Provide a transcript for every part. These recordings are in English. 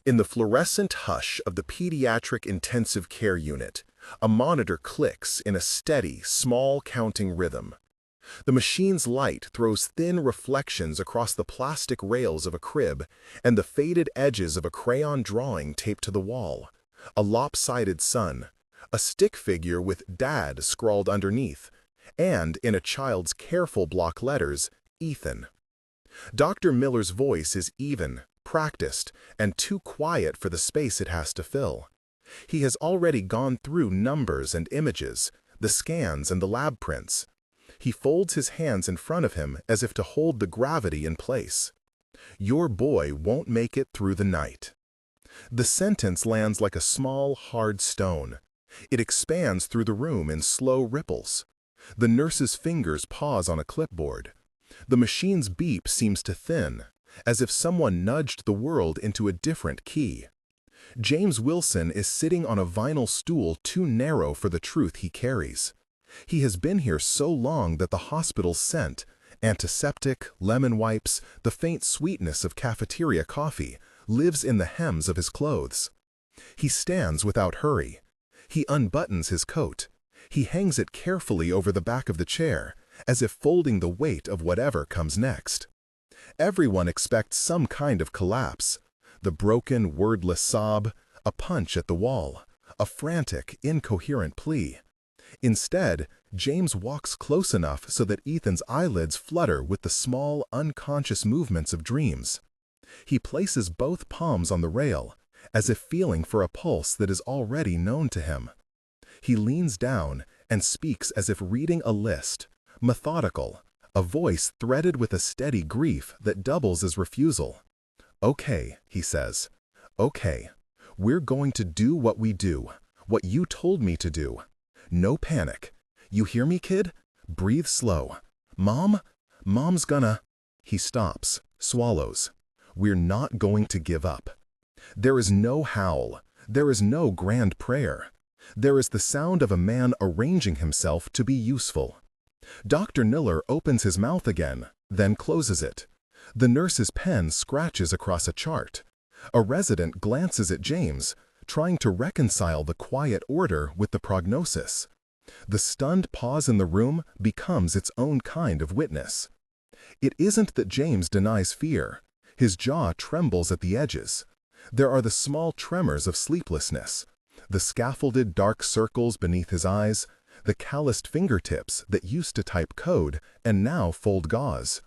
In the fluorescent hush of the pediatric intensive care unit, a monitor clicks in a steady, small counting rhythm. The machine's light throws thin reflections across the plastic rails of a crib and the faded edges of a crayon drawing taped to the wall. A lopsided sun, a stick figure with "Dad" scrawled underneath, and, in a child's careful block letters, Ethan. Dr. Miller's voice is even, practiced, and too quiet for the space it has to fill. He has already gone through numbers and images, the scans and the lab prints. He folds his hands in front of him as if to hold the gravity in place. "Your boy won't make it through the night." The sentence lands like a small, hard stone. It expands through the room in slow ripples. The nurse's fingers pause on a clipboard. The machine's beep seems to thin, as if someone nudged the world into a different key. James Wilson is sitting on a vinyl stool too narrow for the truth he carries. He has been here so long that the hospital's scent, antiseptic, lemon wipes, the faint sweetness of cafeteria coffee, lives in the hems of his clothes. He stands without hurry. He unbuttons his coat. He hangs it carefully over the back of the chair, as if folding the weight of whatever comes next. Everyone expects some kind of collapse. The broken, wordless sob, a punch at the wall, a frantic, incoherent plea. Instead, James walks close enough so that Ethan's eyelids flutter with the small, unconscious movements of dreams. He places both palms on the rail, as if feeling for a pulse that is already known to him. He leans down and speaks as if reading a list, methodical, a voice threaded with a steady grief that doubles as refusal. "Okay," he says. "Okay. We're going to do what we do, what you told me to do. No panic. You hear me, kid? Breathe slow. Mom's gonna—" He stops, swallows. "We're not going to give up." There is no howl. There is no grand prayer. There is the sound of a man arranging himself to be useful. Dr. Miller opens his mouth again, then closes it. The nurse's pen scratches across a chart. A resident glances at James, trying to reconcile the quiet order with the prognosis. The stunned pause in the room becomes its own kind of witness. It isn't that James denies fear. His jaw trembles at the edges. There are the small tremors of sleeplessness, the scaffolded dark circles beneath his eyes, the calloused fingertips that used to type code and now fold gauze.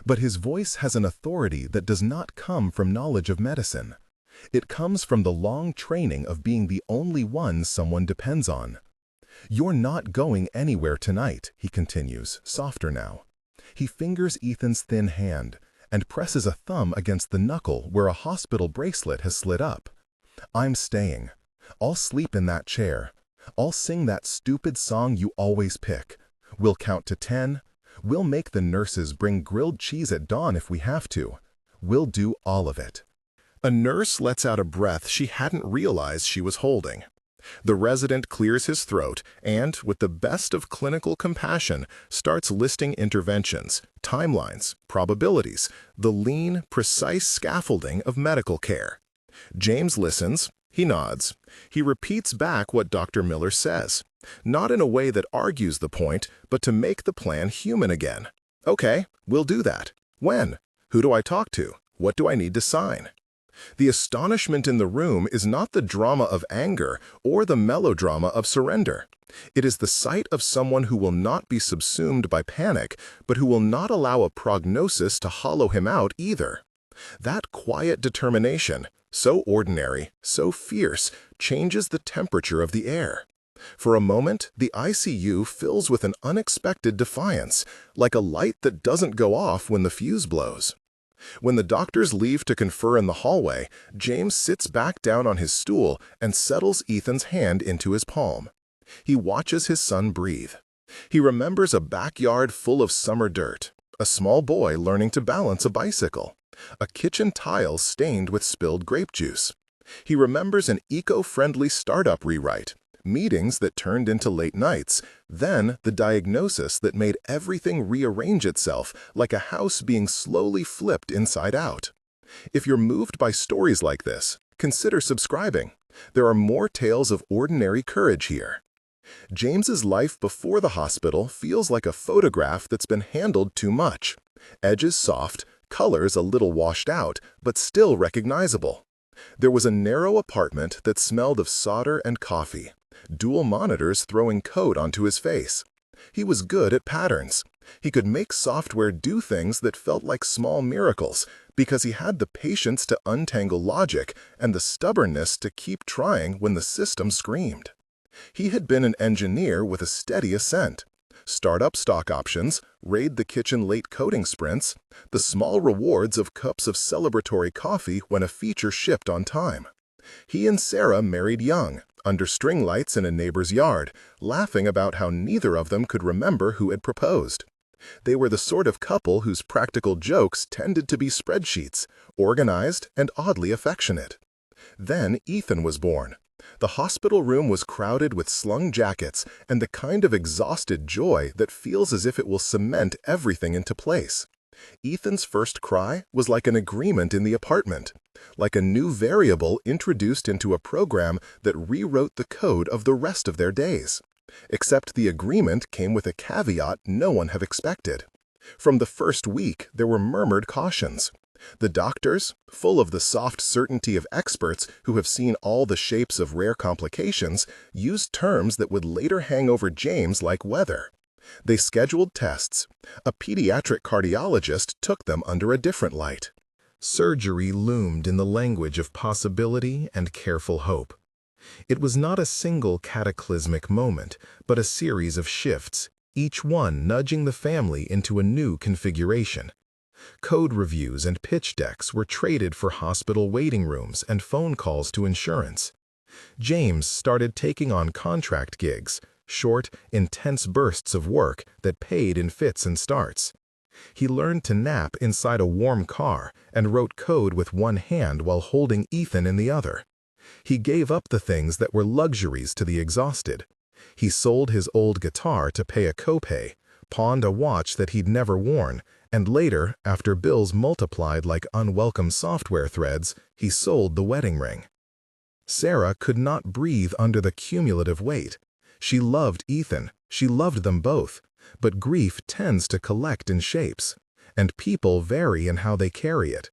But his voice has an authority that does not come from knowledge of medicine. It comes from the long training of being the only one someone depends on. "You're not going anywhere tonight," he continues, softer now. He fingers Ethan's thin hand and presses a thumb against the knuckle where a hospital bracelet has slid up. "I'm staying. I'll sleep in that chair. I'll sing that stupid song you always pick. We'll count to 10. We'll make the nurses bring grilled cheese at dawn if we have to. We'll do all of it." A nurse lets out a breath she hadn't realized she was holding. The resident clears his throat and, with the best of clinical compassion, starts listing interventions, timelines, probabilities, the lean, precise scaffolding of medical care. James listens. He nods. He repeats back what Dr. Miller says, not in a way that argues the point, but to make the plan human again. "Okay, we'll do that. When? Who do I talk to? What do I need to sign?" The astonishment in the room is not the drama of anger or the melodrama of surrender. It is the sight of someone who will not be subsumed by panic, but who will not allow a prognosis to hollow him out either. That quiet determination, so ordinary, so fierce, changes the temperature of the air. For a moment, the ICU fills with an unexpected defiance, like a light that doesn't go off when the fuse blows. When the doctors leave to confer in the hallway, James sits back down on his stool and settles Ethan's hand into his palm. He watches his son breathe. He remembers a backyard full of summer dirt, a small boy learning to balance a bicycle, a kitchen tile stained with spilled grape juice. He remembers an eco-friendly startup rewrite, meetings that turned into late nights, then the diagnosis that made everything rearrange itself like a house being slowly flipped inside out. If you're moved by stories like this, Consider subscribing. There are more tales of ordinary courage here. James's life before the hospital feels like a photograph that's been handled too much. Edges soft, colors a little washed out, but still recognizable. There was a narrow apartment that smelled of solder and coffee, dual monitors throwing code onto his face. He was good at patterns. He could make software do things that felt like small miracles because he had the patience to untangle logic and the stubbornness to keep trying when the system screamed. He had been an engineer with a steady ascent. Startup stock options, raid the kitchen late coding sprints, the small rewards of cups of celebratory coffee when a feature shipped on time. He and Sarah married young, under string lights in a neighbor's yard, laughing about how neither of them could remember who had proposed. They were the sort of couple whose practical jokes tended to be spreadsheets, organized and oddly affectionate. Then Ethan was born. The hospital room was crowded with slung jackets and the kind of exhausted joy that feels as if it will cement everything into place. Ethan's first cry was like an agreement in the apartment, like a new variable introduced into a program that rewrote the code of the rest of their days. Except the agreement came with a caveat no one had expected. From the first week, there were murmured cautions. The doctors, full of the soft certainty of experts who have seen all the shapes of rare complications, used terms that would later hang over James like weather. They scheduled tests. A pediatric cardiologist took them under a different light. Surgery loomed in the language of possibility and careful hope. It was not a single cataclysmic moment, but a series of shifts, each one nudging the family into a new configuration. Code reviews and pitch decks were traded for hospital waiting rooms and phone calls to insurance. James started taking on contract gigs, short, intense bursts of work that paid in fits and starts. He learned to nap inside a warm car and wrote code with one hand while holding Ethan in the other. He gave up the things that were luxuries to the exhausted. He sold his old guitar to pay a copay, pawned a watch that he'd never worn, and later, after bills multiplied like unwelcome software threads, he sold the wedding ring. Sarah could not breathe under the cumulative weight. She loved Ethan, she loved them both, but grief tends to collect in shapes, and people vary in how they carry it.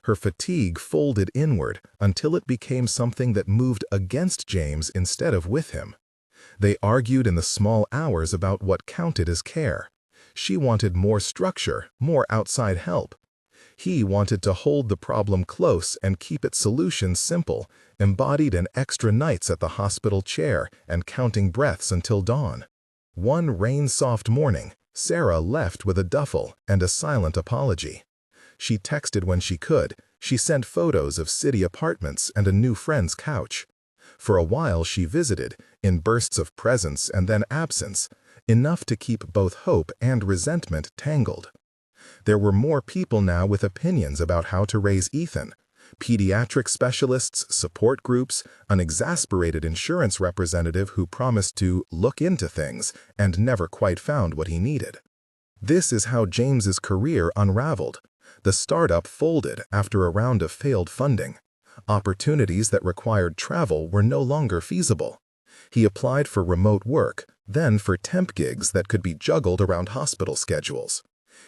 Her fatigue folded inward until it became something that moved against James instead of with him. They argued in the small hours about what counted as care. She wanted more structure, more outside help. He wanted to hold the problem close and keep its solution simple, embodied in extra nights at the hospital chair and counting breaths until dawn. One rain-soft morning, Sarah left with a duffel and a silent apology. She texted when she could. She sent photos of city apartments and a new friend's couch. For a while she visited, in bursts of presence and then absence, enough to keep both hope and resentment tangled. There were more people now with opinions about how to raise Ethan. Pediatric specialists, support groups, an exasperated insurance representative who promised to look into things and never quite found what he needed. This is how James's career unraveled. The startup folded after a round of failed funding. Opportunities that required travel were no longer feasible. He applied for remote work, then for temp gigs that could be juggled around hospital schedules.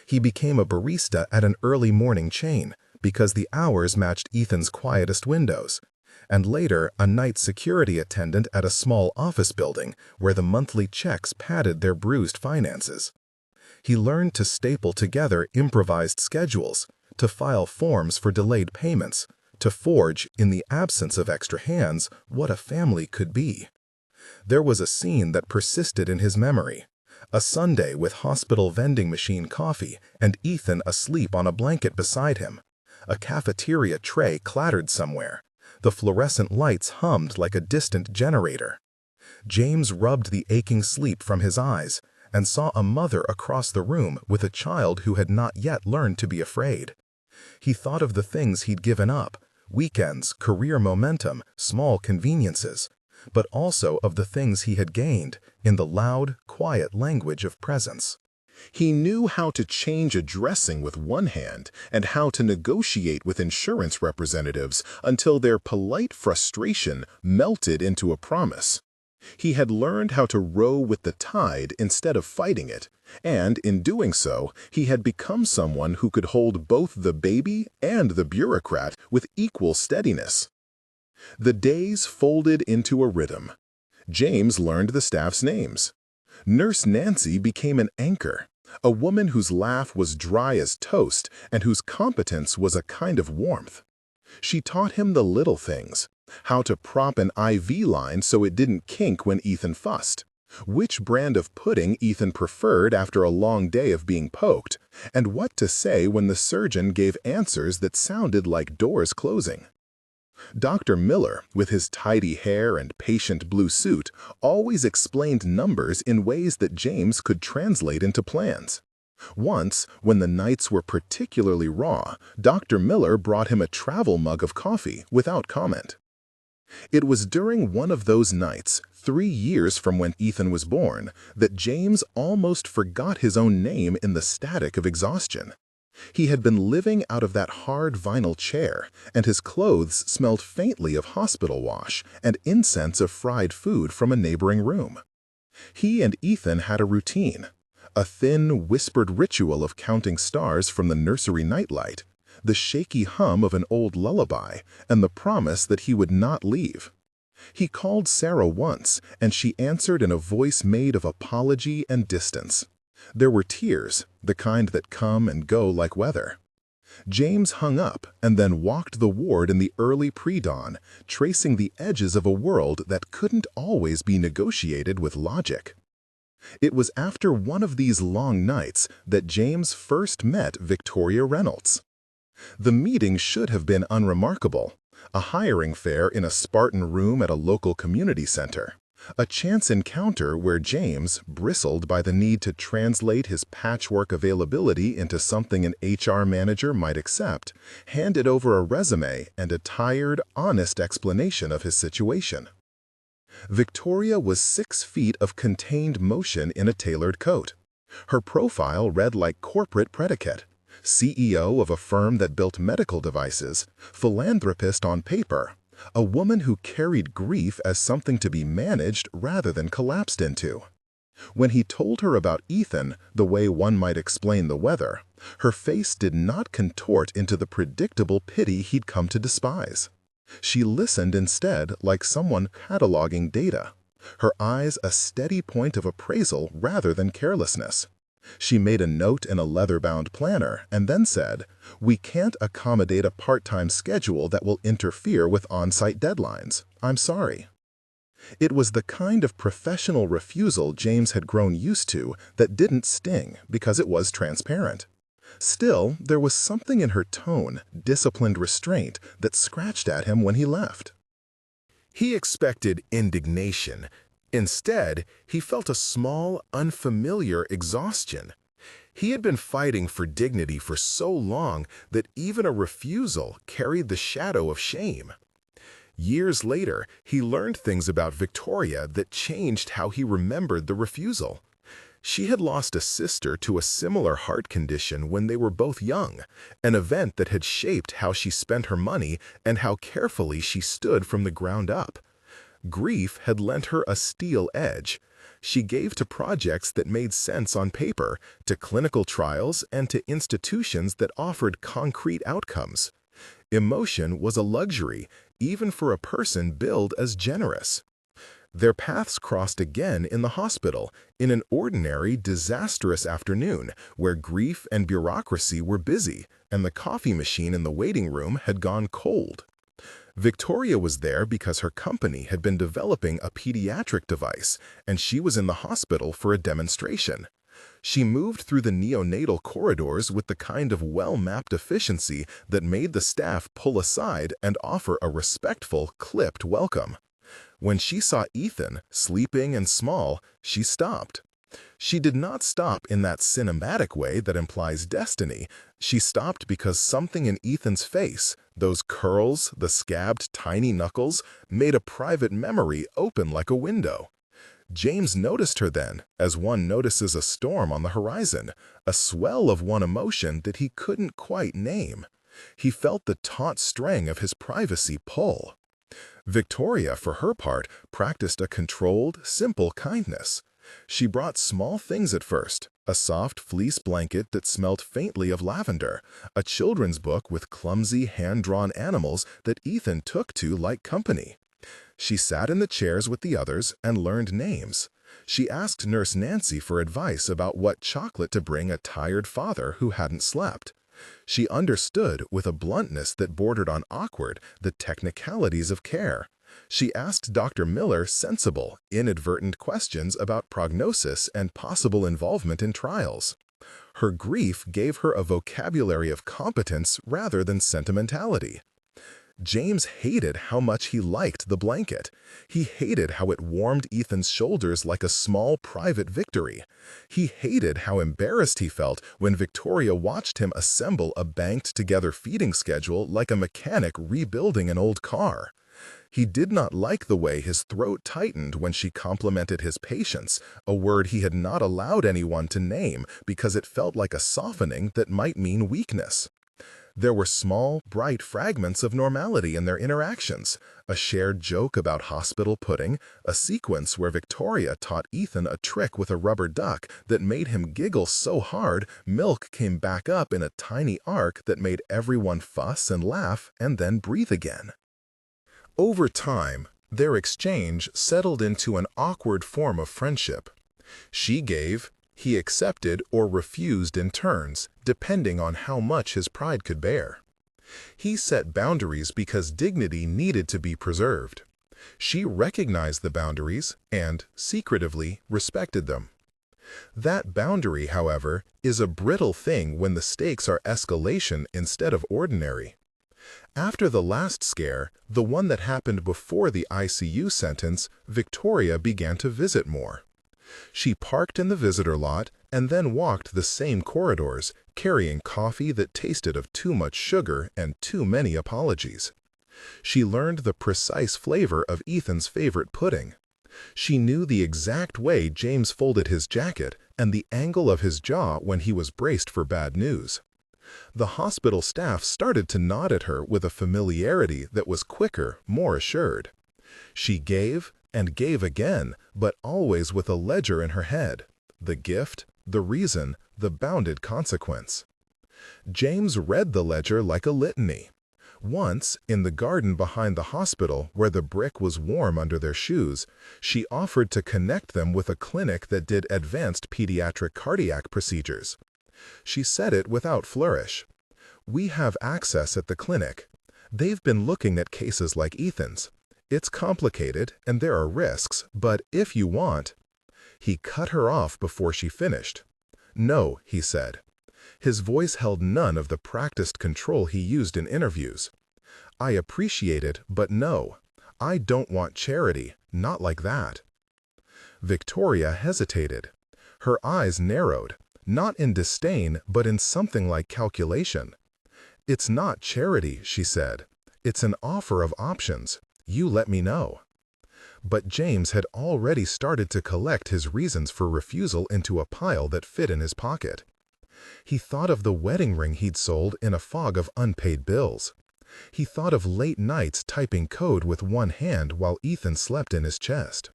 He became a barista at an early morning chain because the hours matched Ethan's quietest windows, and later a night security attendant at a small office building where the monthly checks padded their bruised finances. He learned to staple together improvised schedules, to file forms for delayed payments, to forge, in the absence of extra hands, what a family could be. There was a scene that persisted in his memory. A Sunday with hospital vending machine coffee and Ethan asleep on a blanket beside him. A cafeteria tray clattered somewhere. The fluorescent lights hummed like a distant generator. James rubbed the aching sleep from his eyes and saw a mother across the room with a child who had not yet learned to be afraid. He thought of the things he'd given up, weekends, career momentum, small conveniences, but also of the things he had gained in the loud, quiet language of presence. He knew how to change a dressing with one hand and how to negotiate with insurance representatives until their polite frustration melted into a promise. He had learned how to row with the tide instead of fighting it, and in doing so, he had become someone who could hold both the baby and the bureaucrat with equal steadiness. The days folded into a rhythm. James learned the staff's names. Nurse Nancy became an anchor, a woman whose laugh was dry as toast and whose competence was a kind of warmth. She taught him the little things, how to prop an IV line so it didn't kink when Ethan fussed, which brand of pudding Ethan preferred after a long day of being poked, and what to say when the surgeon gave answers that sounded like doors closing. Dr. Miller, with his tidy hair and patient blue suit, always explained numbers in ways that James could translate into plans. Once, when the nights were particularly raw, Dr. Miller brought him a travel mug of coffee without comment. It was during one of those nights, 3 years from when Ethan was born, that James almost forgot his own name in the static of exhaustion. He had been living out of that hard vinyl chair, and his clothes smelled faintly of hospital wash and incense of fried food from a neighboring room. He and Ethan had a routine, a thin, whispered ritual of counting stars from the nursery nightlight, the shaky hum of an old lullaby, and the promise that he would not leave. He called Sarah once, and she answered in a voice made of apology and distance. There were tears, the kind that come and go like weather. James hung up and then walked the ward in the early pre-dawn, tracing the edges of a world that couldn't always be negotiated with logic. It was after one of these long nights that James first met Victoria Reynolds. The meeting should have been unremarkable, a hiring fair in a Spartan room at a local community center. A chance encounter where James, bristled by the need to translate his patchwork availability into something an HR manager might accept, handed over a resume and a tired, honest explanation of his situation. Victoria was 6 feet of contained motion in a tailored coat. Her profile read like corporate predicate: CEO of a firm that built medical devices, philanthropist on paper, a woman who carried grief as something to be managed rather than collapsed into. When he told her about Ethan, the way one might explain the weather, her face did not contort into the predictable pity he'd come to despise. She listened instead like someone cataloging data, her eyes a steady point of appraisal rather than carelessness. She made a note in a leather-bound planner and then said, "We can't accommodate a part-time schedule that will interfere with on-site deadlines. I'm sorry." It was the kind of professional refusal James had grown used to that didn't sting because it was transparent. Still, there was something in her tone, disciplined restraint, that scratched at him when he left. He expected indignation. Instead, he felt a small, unfamiliar exhaustion. He had been fighting for dignity for so long that even a refusal carried the shadow of shame. Years later, he learned things about Victoria that changed how he remembered the refusal. She had lost a sister to a similar heart condition when they were both young, an event that had shaped how she spent her money and how carefully she stood from the ground up. Grief had lent her a steel edge. She gave to projects that made sense on paper, to clinical trials, and to institutions that offered concrete outcomes. Emotion was a luxury, even for a person billed as generous. Their paths crossed again in the hospital, in an ordinary, disastrous afternoon where grief and bureaucracy were busy, and the coffee machine in the waiting room had gone cold. Victoria was there because her company had been developing a pediatric device, and she was in the hospital for a demonstration. She moved through the neonatal corridors with the kind of well-mapped efficiency that made the staff pull aside and offer a respectful, clipped welcome. When she saw Ethan, sleeping and small, she stopped. She did not stop in that cinematic way that implies destiny. She stopped because something in Ethan's face, those curls, the scabbed tiny knuckles, made a private memory open like a window. James noticed her then, as one notices a storm on the horizon, a swell of one emotion that he couldn't quite name. He felt the taut string of his privacy pull. Victoria, for her part, practiced a controlled, simple kindness. She brought small things at first: a soft fleece blanket that smelled faintly of lavender, a children's book with clumsy, hand-drawn animals that Ethan took to like company. She sat in the chairs with the others and learned names. She asked Nurse Nancy for advice about what chocolate to bring a tired father who hadn't slept. She understood, with a bluntness that bordered on awkward, the technicalities of care. She asked Dr. Miller sensible, inadvertent questions about prognosis and possible involvement in trials. Her grief gave her a vocabulary of competence rather than sentimentality. James hated how much he liked the blanket. He hated how it warmed Ethan's shoulders like a small private victory. He hated how embarrassed he felt when Victoria watched him assemble a banked-together feeding schedule like a mechanic rebuilding an old car. He did not like the way his throat tightened when she complimented his patience, a word he had not allowed anyone to name because it felt like a softening that might mean weakness. There were small, bright fragments of normality in their interactions: a shared joke about hospital pudding, a sequence where Victoria taught Ethan a trick with a rubber duck that made him giggle so hard milk came back up in a tiny arc that made everyone fuss and laugh and then breathe again. Over time, their exchange settled into an awkward form of friendship. She gave, he accepted or refused in turns, depending on how much his pride could bear. He set boundaries because dignity needed to be preserved. She recognized the boundaries and, secretively, respected them. That boundary, however, is a brittle thing when the stakes are escalation instead of ordinary. After the last scare, the one that happened before the ICU sentence, Victoria began to visit more. She parked in the visitor lot and then walked the same corridors, carrying coffee that tasted of too much sugar and too many apologies. She learned the precise flavor of Ethan's favorite pudding. She knew the exact way James folded his jacket and the angle of his jaw when he was braced for bad news. The hospital staff started to nod at her with a familiarity that was quicker, more assured. She gave and gave again, but always with a ledger in her head: the gift, the reason, the bounded consequence. James read the ledger like a litany. Once, in the garden behind the hospital where the brick was warm under their shoes, she offered to connect them with a clinic that did advanced pediatric cardiac procedures. She said it without flourish. "We have access at the clinic. They've been looking at cases like Ethan's. It's complicated and there are risks, but if you want—" He cut her off before she finished. "No," he said. His voice held none of the practiced control he used in interviews. "I appreciate it, but no. I don't want charity, not like that." Victoria hesitated. Her eyes narrowed, not in disdain, but in something like calculation. "It's not charity," she said. "It's an offer of options. You let me know." But James had already started to collect his reasons for refusal into a pile that fit in his pocket. He thought of the wedding ring he'd sold in a fog of unpaid bills. He thought of late nights typing code with one hand while Ethan slept in his chest.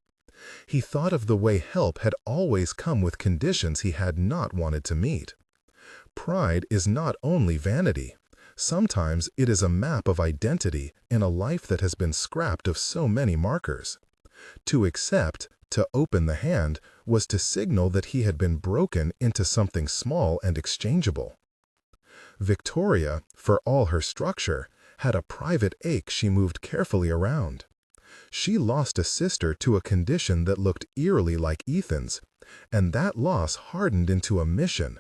He thought of the way help had always come with conditions he had not wanted to meet. Pride is not only vanity. Sometimes it is a map of identity in a life that has been scrapped of so many markers. To accept, to open the hand, was to signal that he had been broken into something small and exchangeable. Victoria, for all her structure, had a private ache she moved carefully around. She lost a sister to a condition that looked eerily like Ethan's, and that loss hardened into a mission: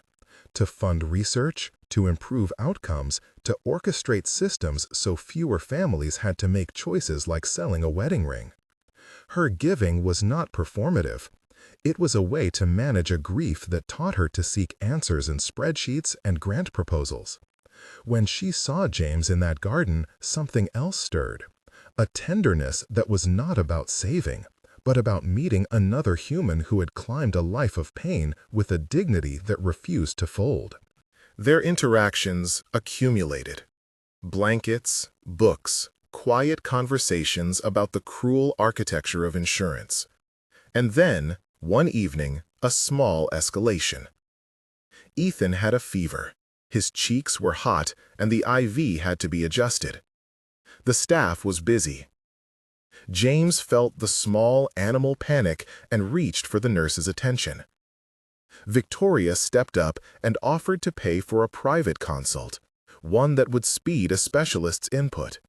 to fund research, to improve outcomes, to orchestrate systems so fewer families had to make choices like selling a wedding ring. Her giving was not performative. It was a way to manage a grief that taught her to seek answers in spreadsheets and grant proposals. When she saw James in that garden, something else stirred. A tenderness that was not about saving, but about meeting another human who had climbed a life of pain with a dignity that refused to fold. Their interactions accumulated. Blankets, books, quiet conversations about the cruel architecture of insurance. And then, one evening, a small escalation. Ethan had a fever. His cheeks were hot, and the IV had to be adjusted. The staff was busy. James felt the small animal panic and reached for the nurse's attention. Victoria stepped up and offered to pay for a private consult, one that would speed a specialist's input.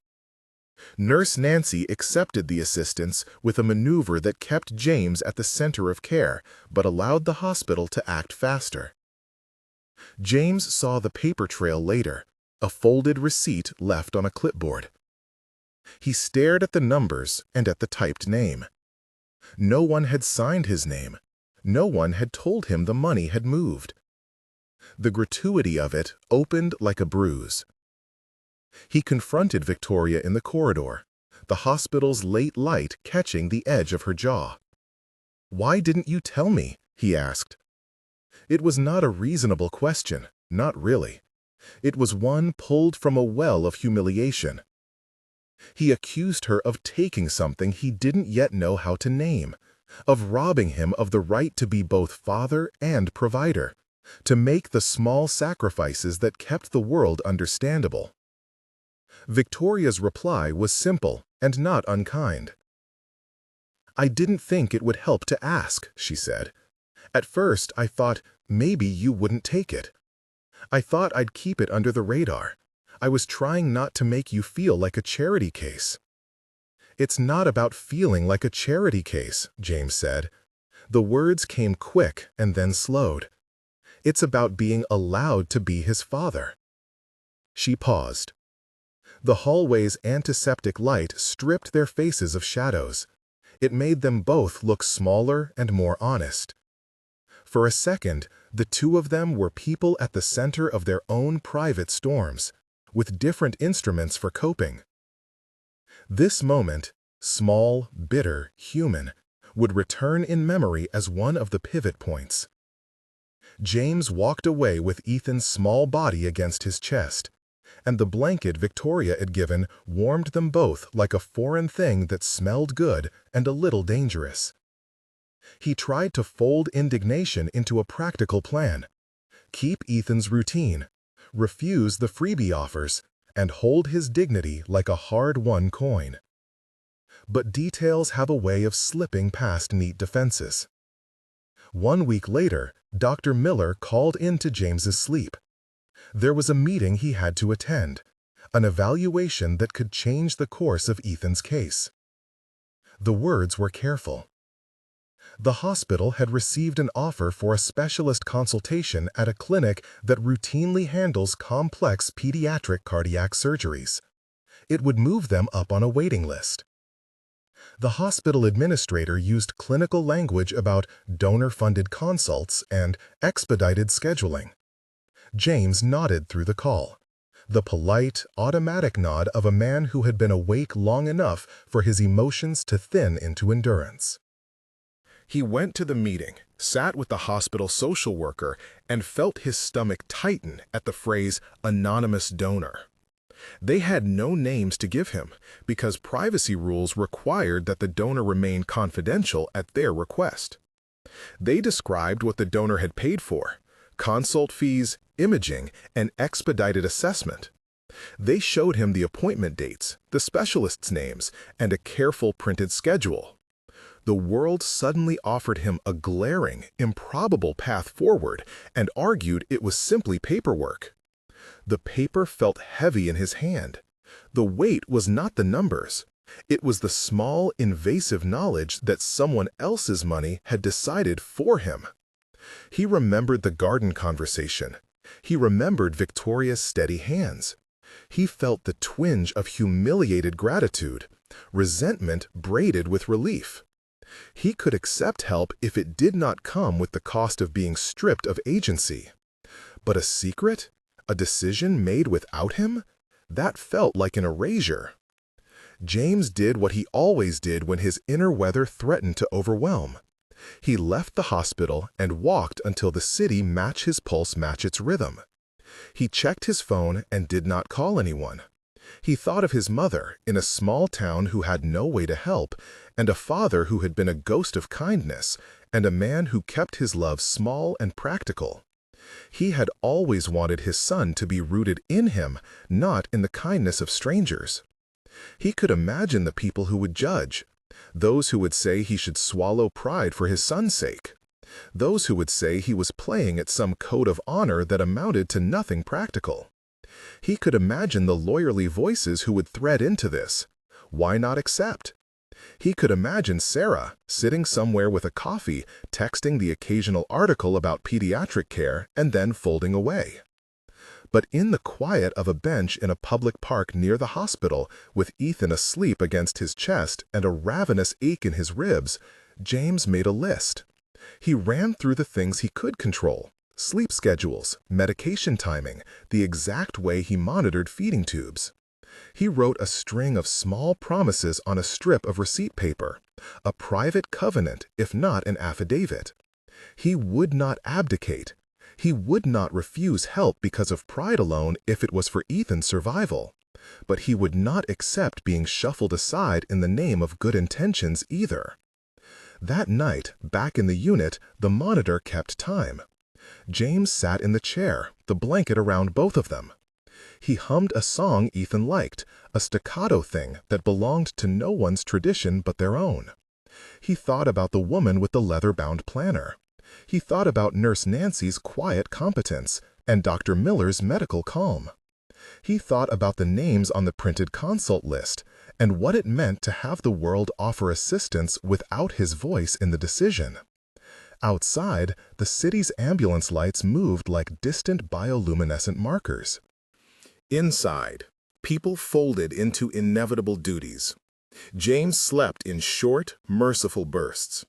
Nurse Nancy accepted the assistance with a maneuver that kept James at the center of care, but allowed the hospital to act faster. James saw the paper trail later, a folded receipt left on a clipboard. He stared at the numbers and at the typed name. No one had signed his name. No one had told him the money had moved. The gratuity of it opened like a bruise. He confronted Victoria in the corridor, the hospital's late light catching the edge of her jaw. "Why didn't you tell me?" he asked. It was not a reasonable question, not really. It was one pulled from a well of humiliation. He accused her of taking something he didn't yet know how to name, of robbing him of the right to be both father and provider, to make the small sacrifices that kept the world understandable. Victoria's reply was simple and not unkind. "I didn't think it would help to ask," she said. "At first, I thought maybe you wouldn't take it. I thought I'd keep it under the radar. I was trying not to make you feel like a charity case." "It's not about feeling like a charity case," James said. The words came quick and then slowed. "It's about being allowed to be his father." She paused. The hallway's antiseptic light stripped their faces of shadows. It made them both look smaller and more honest. For a second, the two of them were people at the center of their own private storms, with different instruments for coping. This moment, small, bitter, human, would return in memory as one of the pivot points. James walked away with Ethan's small body against his chest, and the blanket Victoria had given warmed them both like a foreign thing that smelled good and a little dangerous. He tried to fold indignation into a practical plan. Keep Ethan's routine, refuse the freebie offers, and hold his dignity like a hard-won coin. But details have a way of slipping past neat defenses. 1 week later, Dr. Miller called into James's sleep. There was a meeting he had to attend, an evaluation that could change the course of Ethan's case. The words were careful. The hospital had received an offer for a specialist consultation at a clinic that routinely handles complex pediatric cardiac surgeries. It would move them up on a waiting list. The hospital administrator used clinical language about donor-funded consults and expedited scheduling. James nodded through the call, the polite, automatic nod of a man who had been awake long enough for his emotions to thin into endurance. He went to the meeting, sat with the hospital social worker, and felt his stomach tighten at the phrase "anonymous donor." They had no names to give him because privacy rules required that the donor remain confidential at their request. They described what the donor had paid for: consult fees, imaging, and expedited assessment. They showed him the appointment dates, the specialists' names, and a careful printed schedule. The world suddenly offered him a glaring, improbable path forward and argued it was simply paperwork. The paper felt heavy in his hand. The weight was not the numbers. It was the small, invasive knowledge that someone else's money had decided for him. He remembered the garden conversation. He remembered Victoria's steady hands. He felt the twinge of humiliated gratitude, resentment braided with relief. He could accept help if it did not come with the cost of being stripped of agency. But a secret? A decision made without him? That felt like an erasure. James did what he always did when his inner weather threatened to overwhelm. He left the hospital and walked until the city matched his pulse match its rhythm. He checked his phone and did not call anyone. He thought of his mother in a small town who had no way to help, and a father who had been a ghost of kindness, and a man who kept his love small and practical. He had always wanted his son to be rooted in him, not in the kindness of strangers. He could imagine the people who would judge, those who would say he should swallow pride for his son's sake, those who would say he was playing at some code of honor that amounted to nothing practical. He could imagine the lawyerly voices who would thread into this. Why not accept? He could imagine Sarah sitting somewhere with a coffee, texting the occasional article about pediatric care and then folding away. But in the quiet of a bench in a public park near the hospital, with Ethan asleep against his chest and a ravenous ache in his ribs, James made a list. He ran through the things he could control: sleep schedules, medication timing, the exact way he monitored feeding tubes. He wrote a string of small promises on a strip of receipt paper, a private covenant, if not an affidavit. He would not abdicate. He would not refuse help because of pride alone if it was for Ethan's survival. But he would not accept being shuffled aside in the name of good intentions either. That night, back in the unit, the monitor kept time. James sat in the chair, the blanket around both of them. He hummed a song Ethan liked, a staccato thing that belonged to no one's tradition but their own. He thought about the woman with the leather-bound planner. He thought about Nurse Nancy's quiet competence and Dr. Miller's medical calm. He thought about the names on the printed consult list and what it meant to have the world offer assistance without his voice in the decision. Outside, the city's ambulance lights moved like distant bioluminescent markers. Inside, people folded into inevitable duties. James slept in short, merciful bursts.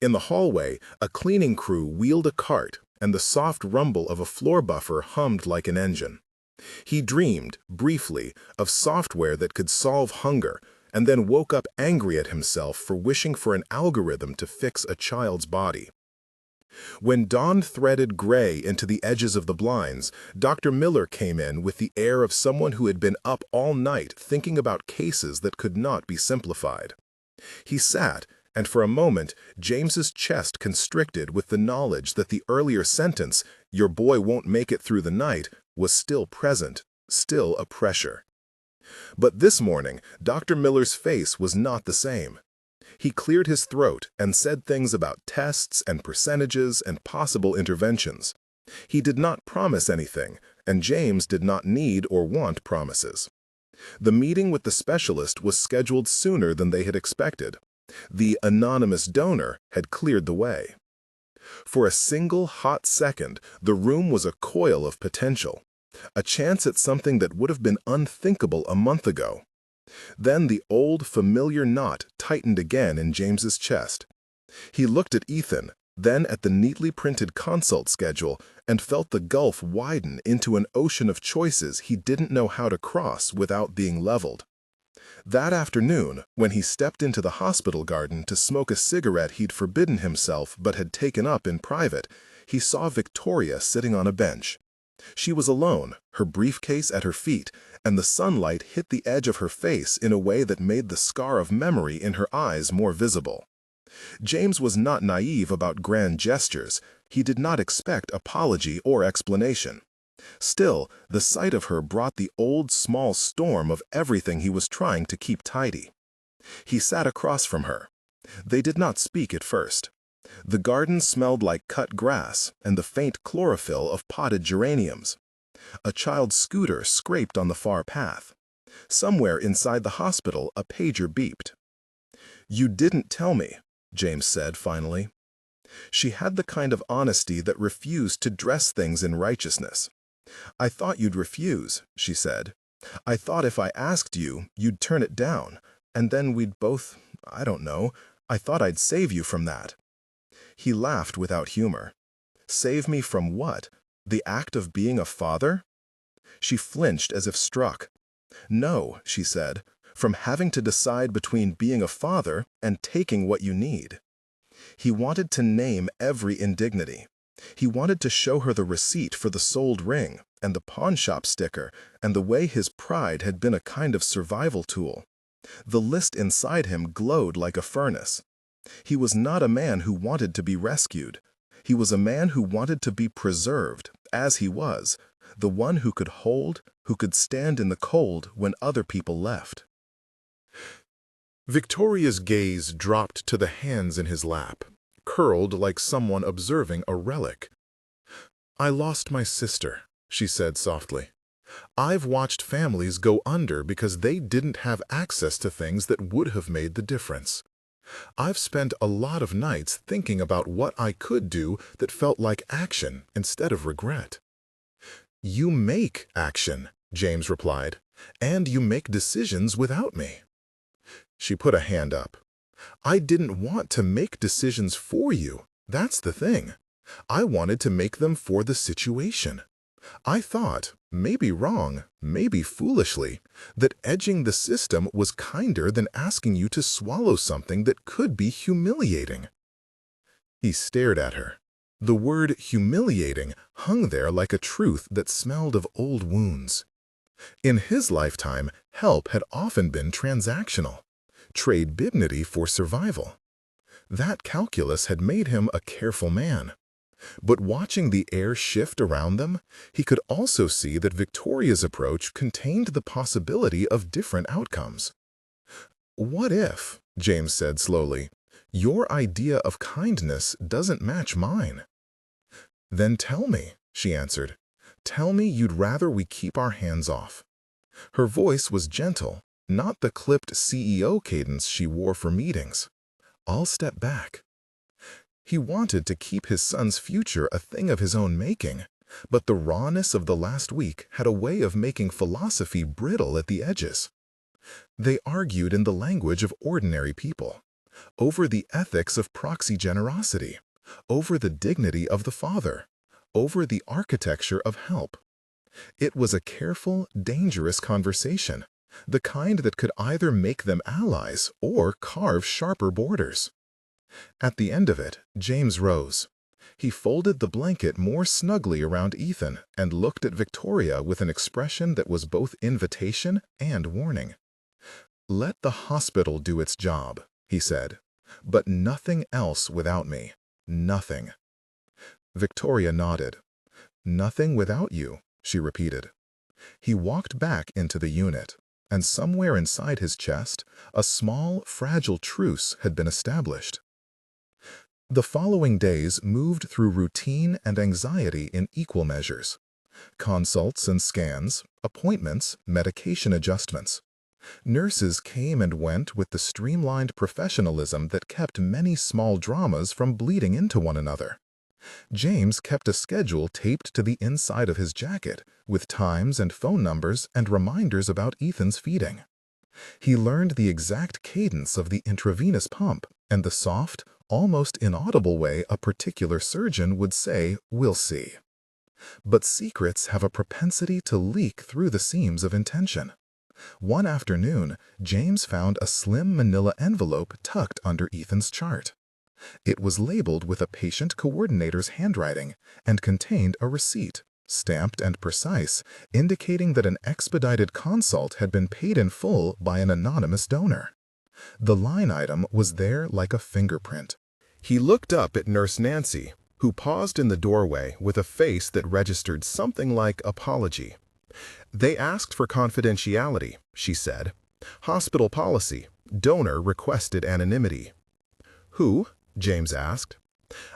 In the hallway, a cleaning crew wheeled a cart, and the soft rumble of a floor buffer hummed like an engine. He dreamed, briefly, of software that could solve hunger, and then woke up angry at himself for wishing for an algorithm to fix a child's body. When dawn threaded gray into the edges of the blinds, Dr. Miller came in with the air of someone who had been up all night thinking about cases that could not be simplified. He sat, and for a moment, James's chest constricted with the knowledge that the earlier sentence, "Your boy won't make it through the night," was still present, still a pressure. But this morning, Dr. Miller's face was not the same. He cleared his throat and said things about tests and percentages and possible interventions. He did not promise anything, and James did not need or want promises. The meeting with the specialist was scheduled sooner than they had expected. The anonymous donor had cleared the way. For a single hot second, the room was a coil of potential, a chance at something that would have been unthinkable a month ago. Then the old, familiar knot tightened again in James's chest. He looked at Ethan, then at the neatly printed consult schedule, and felt the gulf widen into an ocean of choices he didn't know how to cross without being leveled. That afternoon, when he stepped into the hospital garden to smoke a cigarette he'd forbidden himself but had taken up in private, he saw Victoria sitting on a bench. She was alone, her briefcase at her feet, and the sunlight hit the edge of her face in a way that made the scar of memory in her eyes more visible. James was not naive about grand gestures. He did not expect apology or explanation. Still, the sight of her brought the old small storm of everything he was trying to keep tidy. He sat across from her. They did not speak at first. The garden smelled like cut grass and the faint chlorophyll of potted geraniums. A child's scooter scraped on the far path. Somewhere inside the hospital, a pager beeped. "You didn't tell me," James said finally. She had the kind of honesty that refused to dress things in righteousness. "I thought you'd refuse," she said. "I thought if I asked you, you'd turn it down, and then we'd both, I don't know, I thought I'd save you from that." He laughed without humor. "Save me from what? The act of being a father?" She flinched as if struck. "No," she said. from having to decide between being a father and taking what you need. He wanted to name every indignity. He wanted to show her the receipt for the sold ring and the pawn shop sticker and the way his pride had been a kind of survival tool. The list inside him glowed like a furnace. He was not a man who wanted to be rescued. He was a man who wanted to be preserved, as he was, the one who could hold, who could stand in the cold when other people left. Victoria's gaze dropped to the hands in his lap, curled like someone observing a relic. "I lost my sister," she said softly. "I've watched families go under because they didn't have access to things that would have made the difference. I've spent a lot of nights thinking about what I could do that felt like action instead of regret." "You make action," James replied, "and you make decisions without me." She put a hand up. "I didn't want to make decisions for you. That's the thing. I wanted to make them for the situation. I thought, maybe wrong, maybe foolishly, that edging the system was kinder than asking you to swallow something that could be humiliating." He stared at her. The word humiliating hung there like a truth that smelled of old wounds. In his lifetime, help had often been transactional. Trade dignity for survival. That calculus had made him a careful man. But watching the air shift around them, he could also see that Victoria's approach contained the possibility of different outcomes. "What if," James said slowly, "your idea of kindness doesn't match mine?" "Then tell me," she answered. "Tell me you'd rather we keep our hands off." Her voice was gentle, not the clipped CEO cadence she wore for meetings. "I'll step back." He wanted to keep his son's future a thing of his own making, but the rawness of the last week had a way of making philosophy brittle at the edges. They argued in the language of ordinary people, over the ethics of proxy generosity, over the dignity of the father, over the architecture of help. It was a careful, dangerous conversation, the kind that could either make them allies or carve sharper borders. At the end of it, James rose. He folded the blanket more snugly around Ethan and looked at Victoria with an expression that was both invitation and warning. "Let the hospital do its job," he said, "but nothing else without me. Nothing." Victoria nodded. "Nothing without you," she repeated. He walked back into the unit, and somewhere inside his chest, a small, fragile truce had been established. The following days moved through routine and anxiety in equal measures. Consults and scans, appointments, medication adjustments. Nurses came and went with the streamlined professionalism that kept many small dramas from bleeding into one another. James kept a schedule taped to the inside of his jacket, with times and phone numbers and reminders about Ethan's feeding. He learned the exact cadence of the intravenous pump and the soft, almost inaudible way a particular surgeon would say, "We'll see." But secrets have a propensity to leak through the seams of intention. One afternoon, James found a slim manila envelope tucked under Ethan's chart. It was labeled with a patient coordinator's handwriting and contained a receipt, stamped and precise, indicating that an expedited consult had been paid in full by an anonymous donor. The line item was there like a fingerprint. He looked up at Nurse Nancy, who paused in the doorway with a face that registered something like apology. "They asked for confidentiality," she said. "Hospital policy. Donor requested anonymity." "Who?" James asked.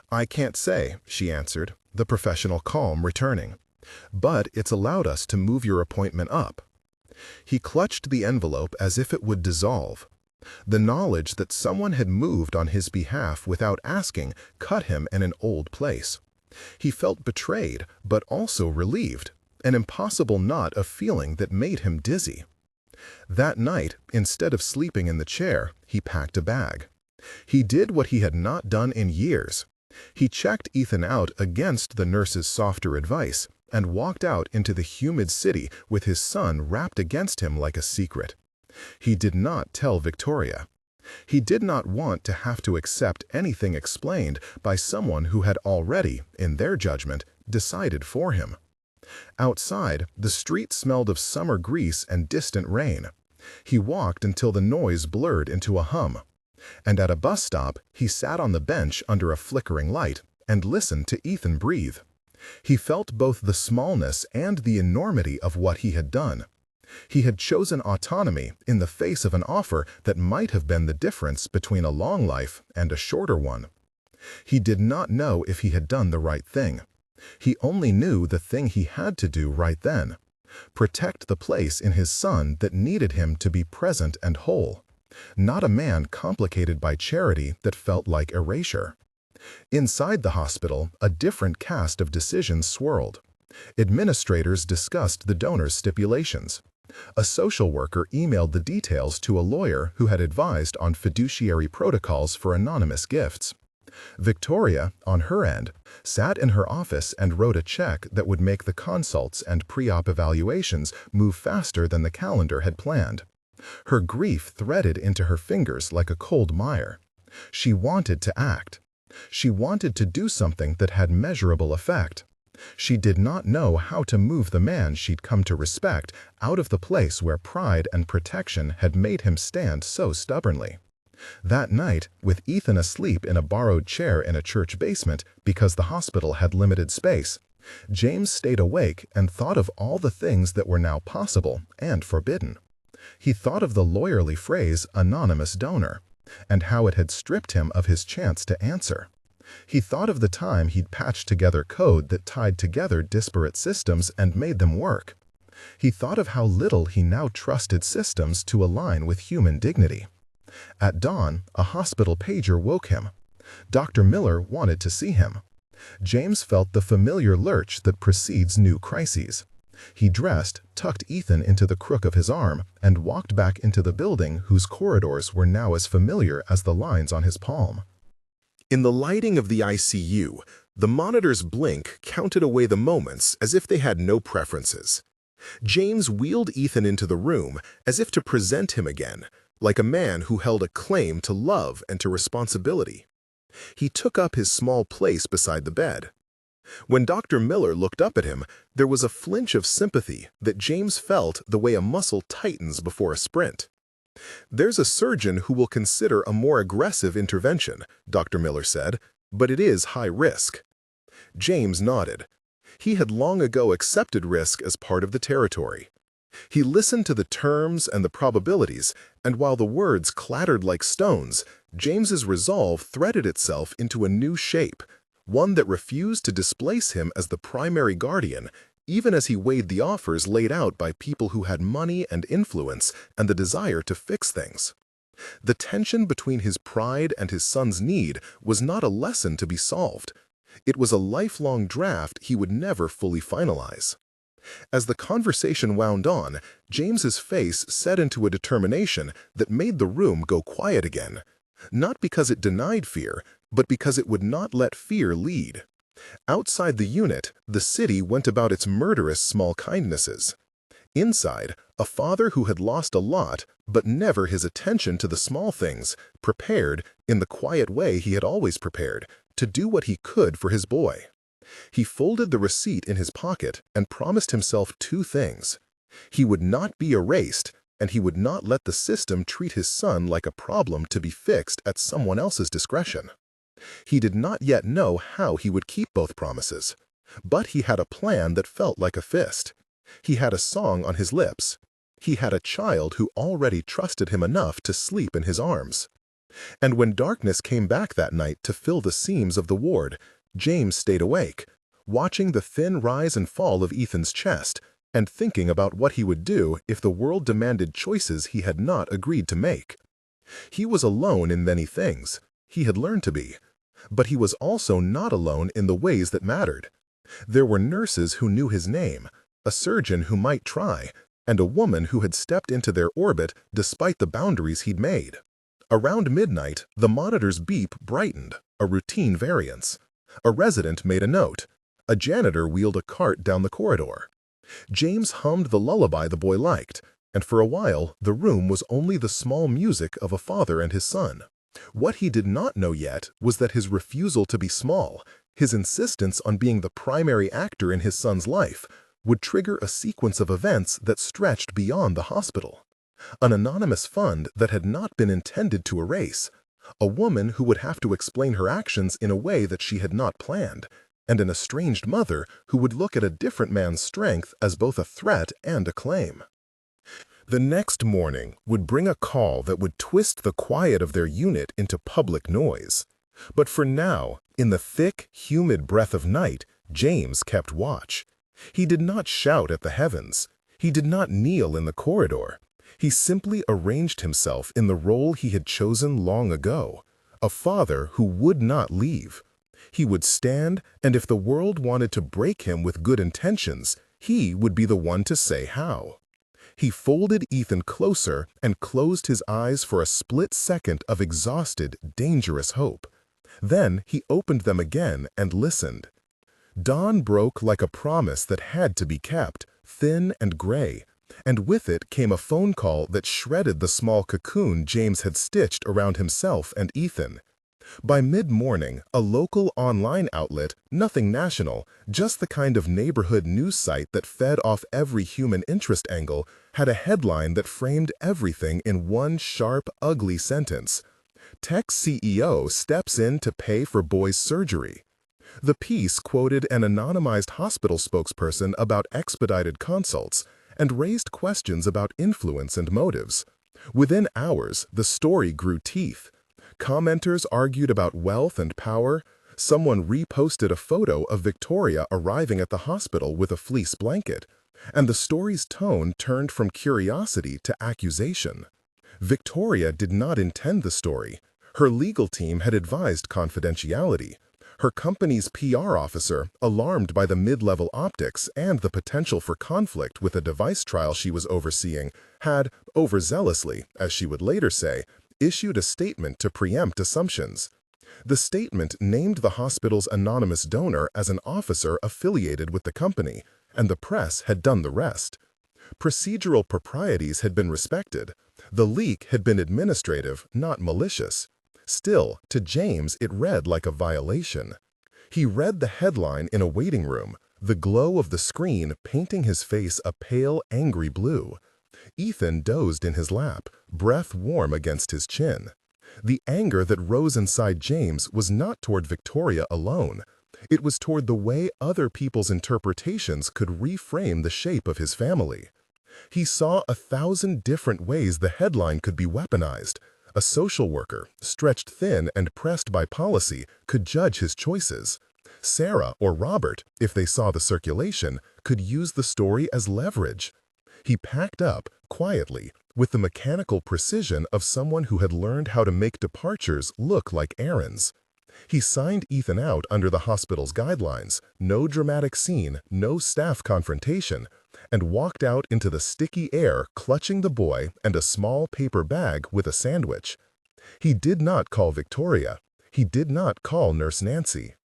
"I can't say," she answered, the professional calm returning. "But it's allowed us to move your appointment up." He clutched the envelope as if it would dissolve. The knowledge that someone had moved on his behalf without asking cut him in an old place. He felt betrayed, but also relieved, an impossible knot of feeling that made him dizzy. That night, instead of sleeping in the chair, he packed a bag. He did what he had not done in years. He checked Ethan out against the nurse's softer advice and walked out into the humid city with his son wrapped against him like a secret. He did not tell Victoria. He did not want to have to accept anything explained by someone who had already, in their judgment, decided for him. Outside, the street smelled of summer grease and distant rain. He walked until the noise blurred into a hum. And at a bus stop, he sat on the bench under a flickering light and listened to Ethan breathe. He felt both the smallness and the enormity of what he had done. He had chosen autonomy in the face of an offer that might have been the difference between a long life and a shorter one. He did not know if he had done the right thing. He only knew the thing he had to do right then: protect the place in his son that needed him to be present and whole, not a man complicated by charity that felt like erasure. Inside the hospital, a different cast of decisions swirled. Administrators discussed the donor's stipulations. A social worker emailed the details to a lawyer who had advised on fiduciary protocols for anonymous gifts. Victoria, on her end, sat in her office and wrote a check that would make the consults and pre-op evaluations move faster than the calendar had planned. Her grief threaded into her fingers like a cold mire. She wanted to act. She wanted to do something that had measurable effect. She did not know how to move the man she'd come to respect out of the place where pride and protection had made him stand so stubbornly. That night, with Ethan asleep in a borrowed chair in a church basement because the hospital had limited space, James stayed awake and thought of all the things that were now possible and forbidden. He thought of the lawyerly phrase "anonymous donor" and how it had stripped him of his chance to answer. He thought of the time he'd patched together code that tied together disparate systems and made them work. He thought of how little he now trusted systems to align with human dignity. At dawn, a hospital pager woke him. Dr. Miller wanted to see him. James felt the familiar lurch that precedes new crises. He dressed, tucked Ethan into the crook of his arm, and walked back into the building whose corridors were now as familiar as the lines on his palm. In the lighting of the ICU, the monitor's blink counted away the moments as if they had no preferences. James wheeled Ethan into the room as if to present him again, like a man who held a claim to love and to responsibility. He took up his small place beside the bed. When Dr. Miller looked up at him, there was a flinch of sympathy that James felt the way a muscle tightens before a sprint. "There's a surgeon who will consider a more aggressive intervention," Dr. Miller said, "but it is high risk." James nodded. He had long ago accepted risk as part of the territory. He listened to the terms and the probabilities, and while the words clattered like stones, James's resolve threaded itself into a new shape, one that refused to displace him as the primary guardian, even as he weighed the offers laid out by people who had money and influence and the desire to fix things. The tension between his pride and his son's need was not a lesson to be solved. It was a lifelong draft he would never fully finalize. As the conversation wound on, James's face set into a determination that made the room go quiet again, not because it denied fear, but because it would not let fear lead. Outside the unit, the city went about its murderous small kindnesses. Inside, a father who had lost a lot, but never his attention to the small things, prepared, in the quiet way he had always prepared, to do what he could for his boy. He folded the receipt in his pocket and promised himself two things. He would not be erased, and he would not let the system treat his son like a problem to be fixed at someone else's discretion. He did not yet know how he would keep both promises, but he had a plan that felt like a fist. He had a song on his lips. He had a child who already trusted him enough to sleep in his arms. And when darkness came back that night to fill the seams of the ward, James stayed awake, watching the thin rise and fall of Ethan's chest, and thinking about what he would do if the world demanded choices he had not agreed to make. He was alone in many things. He had learned to be. But he was also not alone in the ways that mattered. There were nurses who knew his name, a surgeon who might try, and a woman who had stepped into their orbit despite the boundaries he'd made. Around midnight, the monitor's beep brightened, a routine variance. A resident made a note. A janitor wheeled a cart down the corridor. James hummed the lullaby the boy liked, And for a while, the room was only the small music of a father and his son. What he did not know yet was that his refusal to be small, his insistence on being the primary actor in his son's life, would trigger a sequence of events that stretched beyond the hospital. An anonymous fund that had not been intended to erase, a woman who would have to explain her actions in a way that she had not planned, and an estranged mother who would look at a different man's strength as both a threat and a claim. The next morning would bring a call that would twist the quiet of their unit into public noise. But for now, in the thick, humid breath of night, James kept watch. He did not shout at the heavens. He did not kneel in the corridor. He simply arranged himself in the role he had chosen long ago, a father who would not leave. He would stand, and if the world wanted to break him with good intentions, he would be the one to say how. He folded Ethan closer and closed his eyes for a split second of exhausted, dangerous hope. Then he opened them again and listened. Dawn broke like a promise that had to be kept, thin and gray, and with it came a phone call that shredded the small cocoon James had stitched around himself and Ethan. By mid-morning, a local online outlet, nothing national, just the kind of neighborhood news site that fed off every human interest angle, had a headline that framed everything in one sharp, ugly sentence. Tech CEO steps in to pay for boy's surgery. The piece quoted an anonymized hospital spokesperson about expedited consults and raised questions about influence and motives. Within hours, the story grew teeth. Commenters argued about wealth and power. Someone reposted a photo of Victoria arriving at the hospital with a fleece blanket, and the story's tone turned from curiosity to accusation. Victoria did not intend the story. Her legal team had advised confidentiality. Her company's PR officer, alarmed by the mid-level optics and the potential for conflict with a device trial she was overseeing, had, overzealously, as she would later say, issued a statement to preempt assumptions. The statement named the hospital's anonymous donor as an officer affiliated with the company, and the press had done the rest. Procedural proprieties had been respected. The leak had been administrative, not malicious. Still, to James it read like a violation. He read the headline in a waiting room, the glow of the screen painting his face a pale, angry blue. Ethan dozed in his lap, breath warm against his chin. The anger that rose inside James was not toward Victoria alone. It was toward the way other people's interpretations could reframe the shape of his family. He saw 1,000 different ways the headline could be weaponized. A social worker, stretched thin and pressed by policy, could judge his choices. Sarah or Robert, if they saw the circulation, could use the story as leverage. He packed up, quietly, with the mechanical precision of someone who had learned how to make departures look like errands. He signed Ethan out under the hospital's guidelines, no dramatic scene, no staff confrontation, and walked out into the sticky air clutching the boy and a small paper bag with a sandwich. He did not call Victoria. He did not call Nurse Nancy.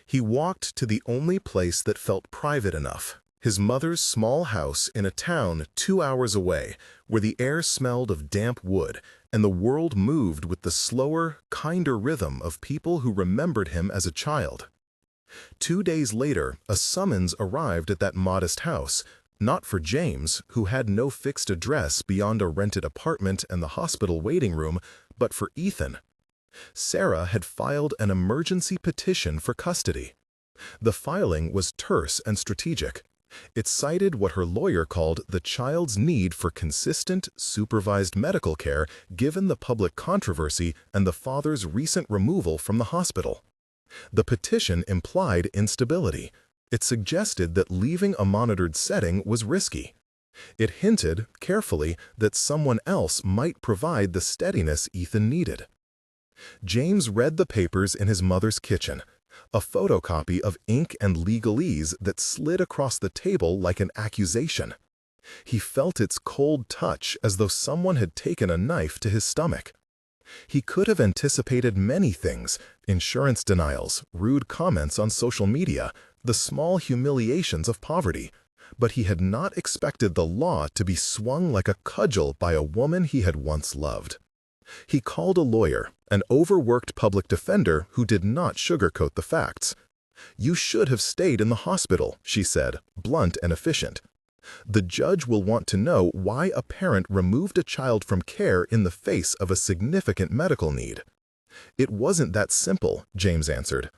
He walked to the only place that felt private enough, his mother's small house in a town 2 hours away, where the air smelled of damp wood and the world moved with the slower, kinder rhythm of people who remembered him as a child. 2 days later, a summons arrived at that modest house, not for James, who had no fixed address beyond a rented apartment and the hospital waiting room, but for Ethan. Sarah had filed an emergency petition for custody. The filing was terse and strategic. It cited what her lawyer called the child's need for consistent, supervised medical care given the public controversy and the father's recent removal from the hospital. The petition implied instability. It suggested that leaving a monitored setting was risky. It hinted, carefully, that someone else might provide the steadiness Ethan needed. James read the papers in his mother's kitchen, a photocopy of ink and legalese that slid across the table like an accusation. He felt its cold touch as though someone had taken a knife to his stomach. He could have anticipated many things: insurance denials, rude comments on social media, the small humiliations of poverty. But he had not expected the law to be swung like a cudgel by a woman he had once loved. He called a lawyer, an overworked public defender who did not sugarcoat the facts. "You should have stayed in the hospital," she said, blunt and efficient. "The judge will want to know why a parent removed a child from care in the face of a significant medical need." "It wasn't that simple," James answered.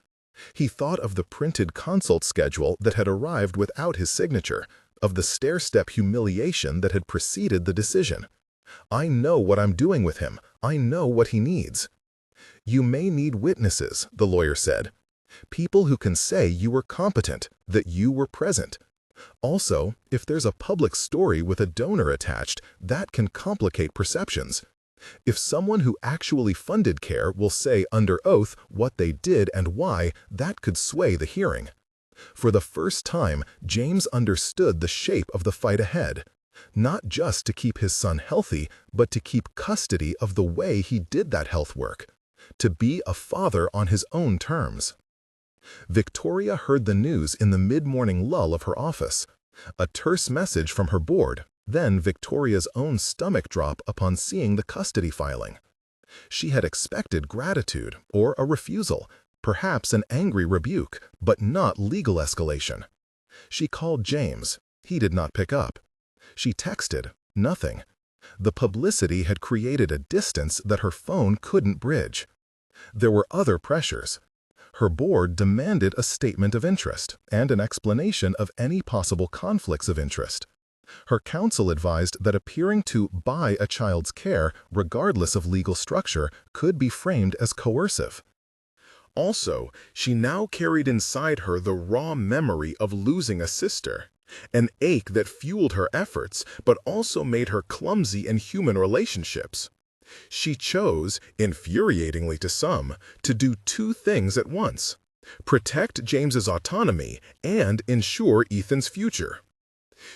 He thought of the printed consult schedule that had arrived without his signature, of the stair-step humiliation that had preceded the decision. "I know what I'm doing with him. I know what he needs." "You may need witnesses," the lawyer said. "People who can say you were competent, that you were present. Also, if there's a public story with a donor attached, that can complicate perceptions. If someone who actually funded care will say under oath what they did and why, that could sway the hearing." For the first time, James understood the shape of the fight ahead. Not just to keep his son healthy, but to keep custody of the way he did that health work. To be a father on his own terms. Victoria heard the news in the mid-morning lull of her office. A terse message from her board, then Victoria's own stomach drop upon seeing the custody filing. She had expected gratitude or a refusal, perhaps an angry rebuke, but not legal escalation. She called James. He did not pick up. She texted. Nothing. The publicity had created a distance that her phone couldn't bridge. There were other pressures. Her board demanded a statement of interest and an explanation of any possible conflicts of interest. Her counsel advised that appearing to buy a child's care, regardless of legal structure, could be framed as coercive. Also, she now carried inside her the raw memory of losing a sister, an ache that fueled her efforts but also made her clumsy in human relationships. She chose, infuriatingly to some, to do two things at once: protect James's autonomy and ensure Ethan's future.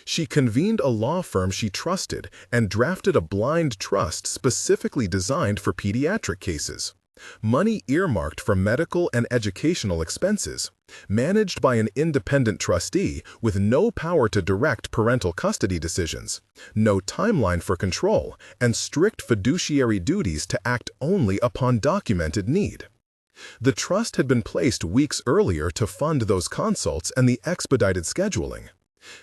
She convened a law firm she trusted and drafted a blind trust specifically designed for pediatric cases. Money earmarked for medical and educational expenses, managed by an independent trustee with no power to direct parental custody decisions, no timeline for control, and strict fiduciary duties to act only upon documented need. The trust had been placed weeks earlier to fund those consults and the expedited scheduling.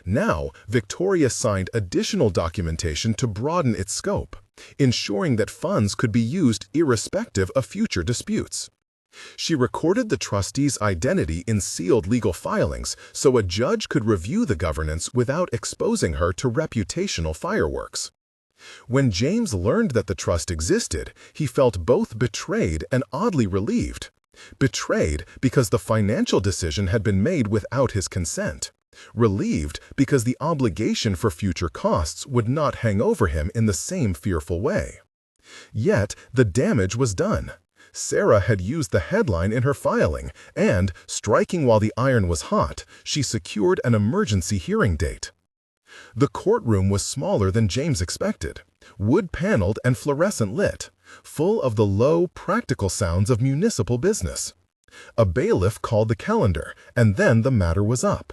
Now, Victoria signed additional documentation to broaden its scope, ensuring that funds could be used irrespective of future disputes. She recorded the trustee's identity in sealed legal filings so a judge could review the governance without exposing her to reputational fireworks. When James learned that the trust existed, he felt both betrayed and oddly relieved. Betrayed because the financial decision had been made without his consent. Relieved because the obligation for future costs would not hang over him in the same fearful way. Yet, the damage was done. Sarah had used the headline in her filing, and, striking while the iron was hot, she secured an emergency hearing date. The courtroom was smaller than James expected, wood-paneled and fluorescent lit, full of the low, practical sounds of municipal business. A bailiff called the calendar, and then the matter was up.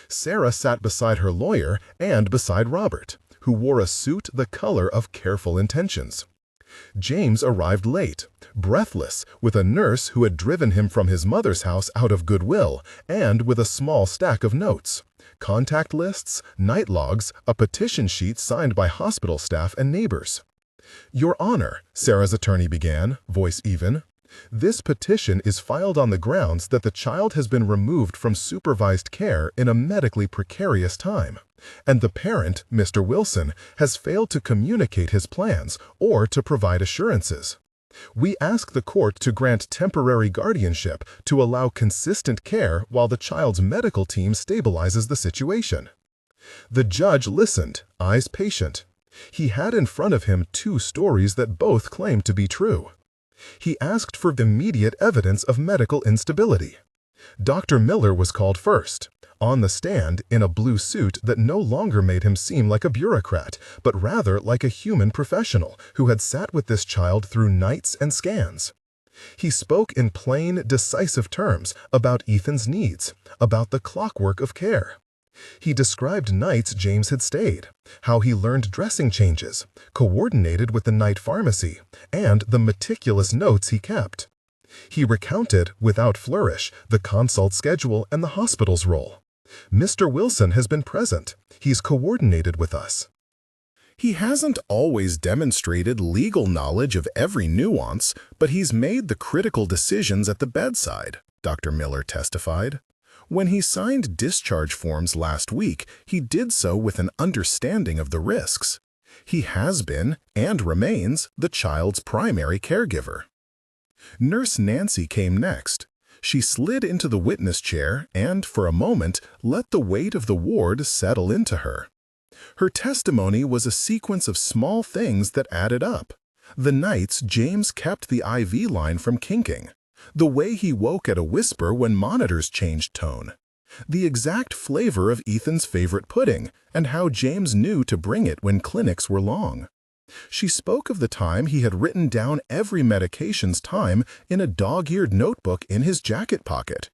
Sarah sat beside her lawyer and beside Robert, who wore a suit the color of careful intentions. James arrived late, breathless, with a nurse who had driven him from his mother's house out of goodwill, and with a small stack of notes, contact lists, night logs, a petition sheet signed by hospital staff and neighbors. "Your Honor," Sarah's attorney began, voice even, "this petition is filed on the grounds that the child has been removed from supervised care in a medically precarious time, and the parent, Mr. Wilson, has failed to communicate his plans or to provide assurances. We ask the court to grant temporary guardianship to allow consistent care while the child's medical team stabilizes the situation." The judge listened, eyes patient. He had in front of him two stories that both claimed to be true. He asked for immediate evidence of medical instability. Dr. Miller was called first, on the stand in a blue suit that no longer made him seem like a bureaucrat, but rather like a human professional who had sat with this child through nights and scans. He spoke in plain, decisive terms about Ethan's needs, about the clockwork of care. He described nights James had stayed, how he learned dressing changes, coordinated with the night pharmacy, and the meticulous notes he kept. He recounted, without flourish, the consult schedule and the hospital's role. "Mr. Wilson has been present. He's coordinated with us." He hasn't always demonstrated legal knowledge of every nuance, but he's made the critical decisions at the bedside, Dr. Miller testified. When he signed discharge forms last week, he did so with an understanding of the risks. He has been, and remains, the child's primary caregiver. Nurse Nancy came next. She slid into the witness chair and, for a moment, let the weight of the ward settle into her. Her testimony was a sequence of small things that added up. The nights James kept the IV line from kinking. The way he woke at a whisper when monitors changed tone. The exact flavor of Ethan's favorite pudding, and how James knew to bring it when clinics were long. She spoke of the time he had written down every medication's time in a dog-eared notebook in his jacket pocket.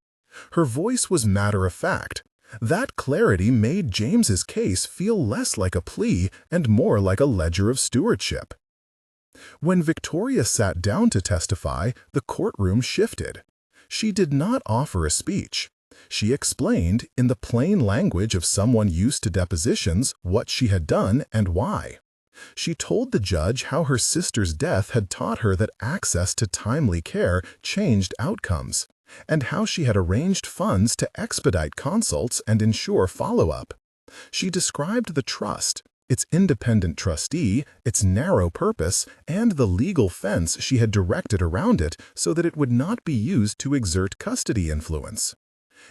Her voice was matter-of-fact. That clarity made James's case feel less like a plea and more like a ledger of stewardship. When Victoria sat down to testify, the courtroom shifted. She did not offer a speech. She explained, in the plain language of someone used to depositions, what she had done and why. She told the judge how her sister's death had taught her that access to timely care changed outcomes, and how she had arranged funds to expedite consults and ensure follow-up. She described the trust, its independent trustee, its narrow purpose, and the legal fence she had directed around it so that it would not be used to exert custody influence.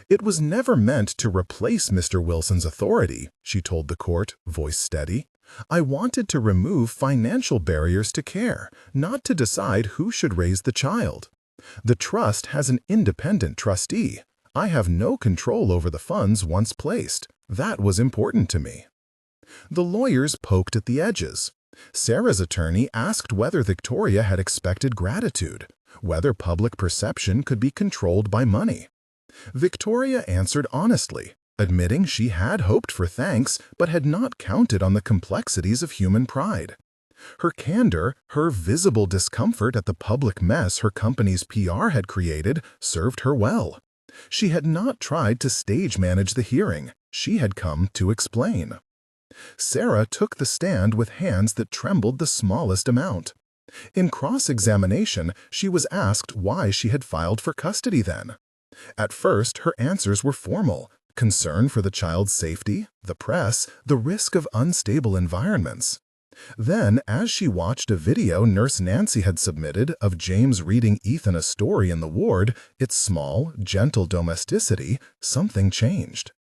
"It was never meant to replace Mr. Wilson's authority," she told the court, voice steady. "I wanted to remove financial barriers to care, not to decide who should raise the child. The trust has an independent trustee. I have no control over the funds once placed. That was important to me." The lawyers poked at the edges. Sarah's attorney asked whether Victoria had expected gratitude, whether public perception could be controlled by money. Victoria answered honestly, admitting she had hoped for thanks but had not counted on the complexities of human pride. Her candor, her visible discomfort at the public mess her company's PR had created, served her well. She had not tried to stage manage the hearing. She had come to explain. Sarah took the stand with hands that trembled the smallest amount. In cross-examination, she was asked why she had filed for custody then. At first, her answers were formal: concern for the child's safety, the press, the risk of unstable environments. Then, as she watched a video Nurse Nancy had submitted of James reading Ethan a story in the ward, its small, gentle domesticity, something changed.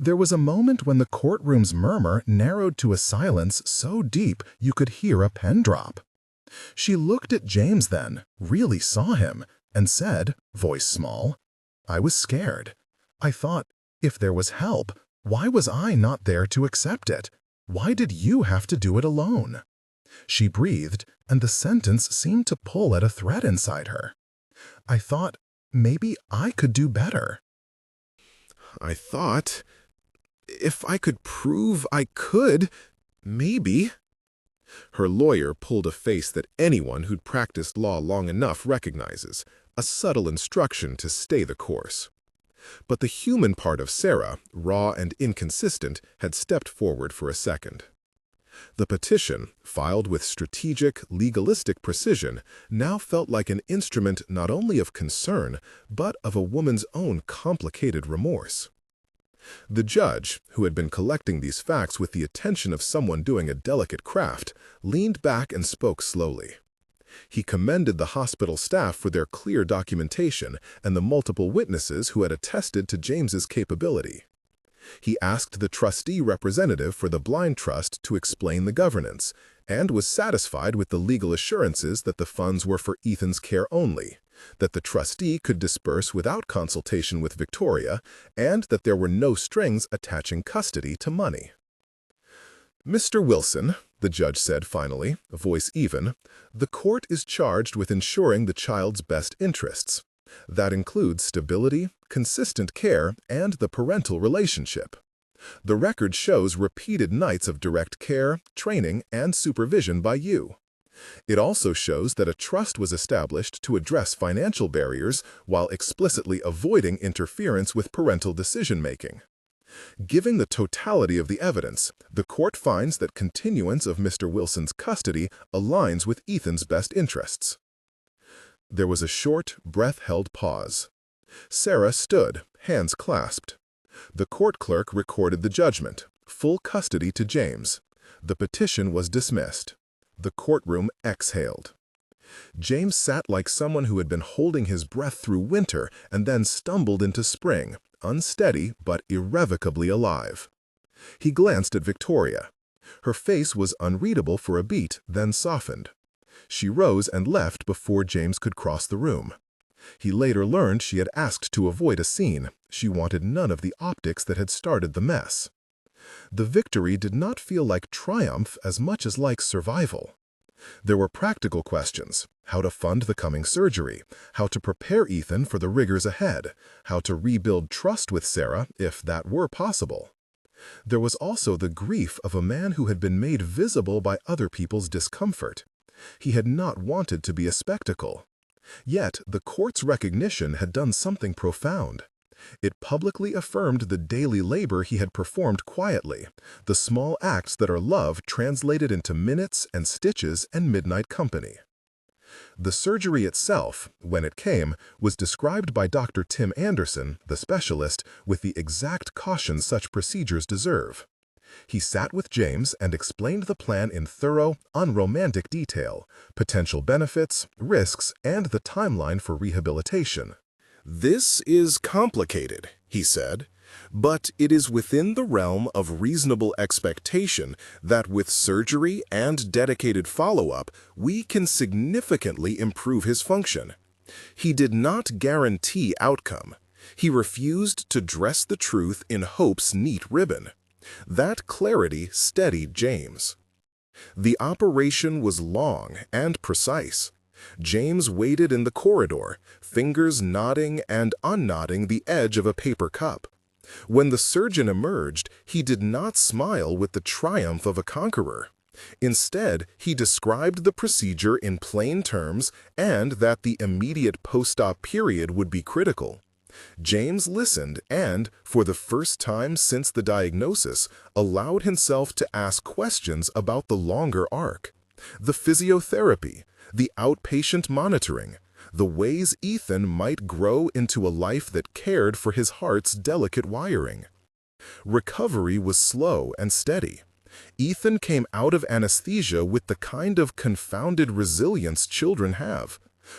There was a moment when the courtroom's murmur narrowed to a silence so deep you could hear a pen drop. She looked at James then, really saw him, and said, voice small, "I was scared. I thought, if there was help, why was I not there to accept it? Why did you have to do it alone?" She breathed, and the sentence seemed to pull at a thread inside her. "I thought, maybe I could do better." "I thought, if I could prove I could, maybe." Her lawyer pulled a face that anyone who'd practiced law long enough recognizes, a subtle instruction to stay the course. But the human part of Sarah, raw and inconsistent, had stepped forward for a second. The petition, filed with strategic, legalistic precision, now felt like an instrument not only of concern, but of a woman's own complicated remorse. The judge, who had been collecting these facts with the attention of someone doing a delicate craft, leaned back and spoke slowly. He commended the hospital staff for their clear documentation and the multiple witnesses who had attested to James's capability. He asked the trustee representative for the blind trust to explain the governance, and was satisfied with the legal assurances that the funds were for Ethan's care only, that the trustee could disperse without consultation with Victoria, and that there were no strings attaching custody to money. "Mr. Wilson," the judge said finally, voice even, "the court is charged with ensuring the child's best interests. That includes stability, consistent care, and the parental relationship. The record shows repeated nights of direct care, training, and supervision by you. It also shows that a trust was established to address financial barriers while explicitly avoiding interference with parental decision-making. Given the totality of the evidence, the court finds that continuance of Mr. Wilson's custody aligns with Ethan's best interests. There was a short, breath-held pause. Sarah stood, hands clasped. The court clerk recorded the judgment, full custody to James. The petition was dismissed. The courtroom exhaled. James sat like someone who had been holding his breath through winter and then stumbled into spring, unsteady but irrevocably alive. He glanced at Victoria. Her face was unreadable for a beat, then softened. She rose and left before James could cross the room. He later learned she had asked to avoid a scene. She wanted none of the optics that had started the mess. The victory did not feel like triumph as much as like survival. There were practical questions: how to fund the coming surgery, how to prepare Ethan for the rigors ahead, how to rebuild trust with Sarah, if that were possible. There was also the grief of a man who had been made visible by other people's discomfort. He had not wanted to be a spectacle. Yet the court's recognition had done something profound. It publicly affirmed the daily labor he had performed quietly, the small acts that are love translated into minutes and stitches and midnight company. The surgery itself, when it came, was described by Dr. Tim Anderson, the specialist, with the exact caution such procedures deserve. He sat with James and explained the plan in thorough, unromantic detail, potential benefits, risks, and the timeline for rehabilitation. "This is complicated," he said, "but it is within the realm of reasonable expectation that with surgery and dedicated follow-up, we can significantly improve his function." He did not guarantee outcome. He refused to dress the truth in hope's neat ribbon. That clarity steadied James. The operation was long and precise. James waited in the corridor, fingers knotting and unknotting the edge of a paper cup. When the surgeon emerged, he did not smile with the triumph of a conqueror. Instead, he described the procedure in plain terms and that the immediate post-op period would be critical. James listened and, for the first time since the diagnosis, allowed himself to ask questions about the longer arc. The physiotherapy, the outpatient monitoring, the ways Ethan might grow into a life that cared for his heart's delicate wiring. Recovery was slow and steady. Ethan came out of anesthesia with the kind of confounded resilience children have.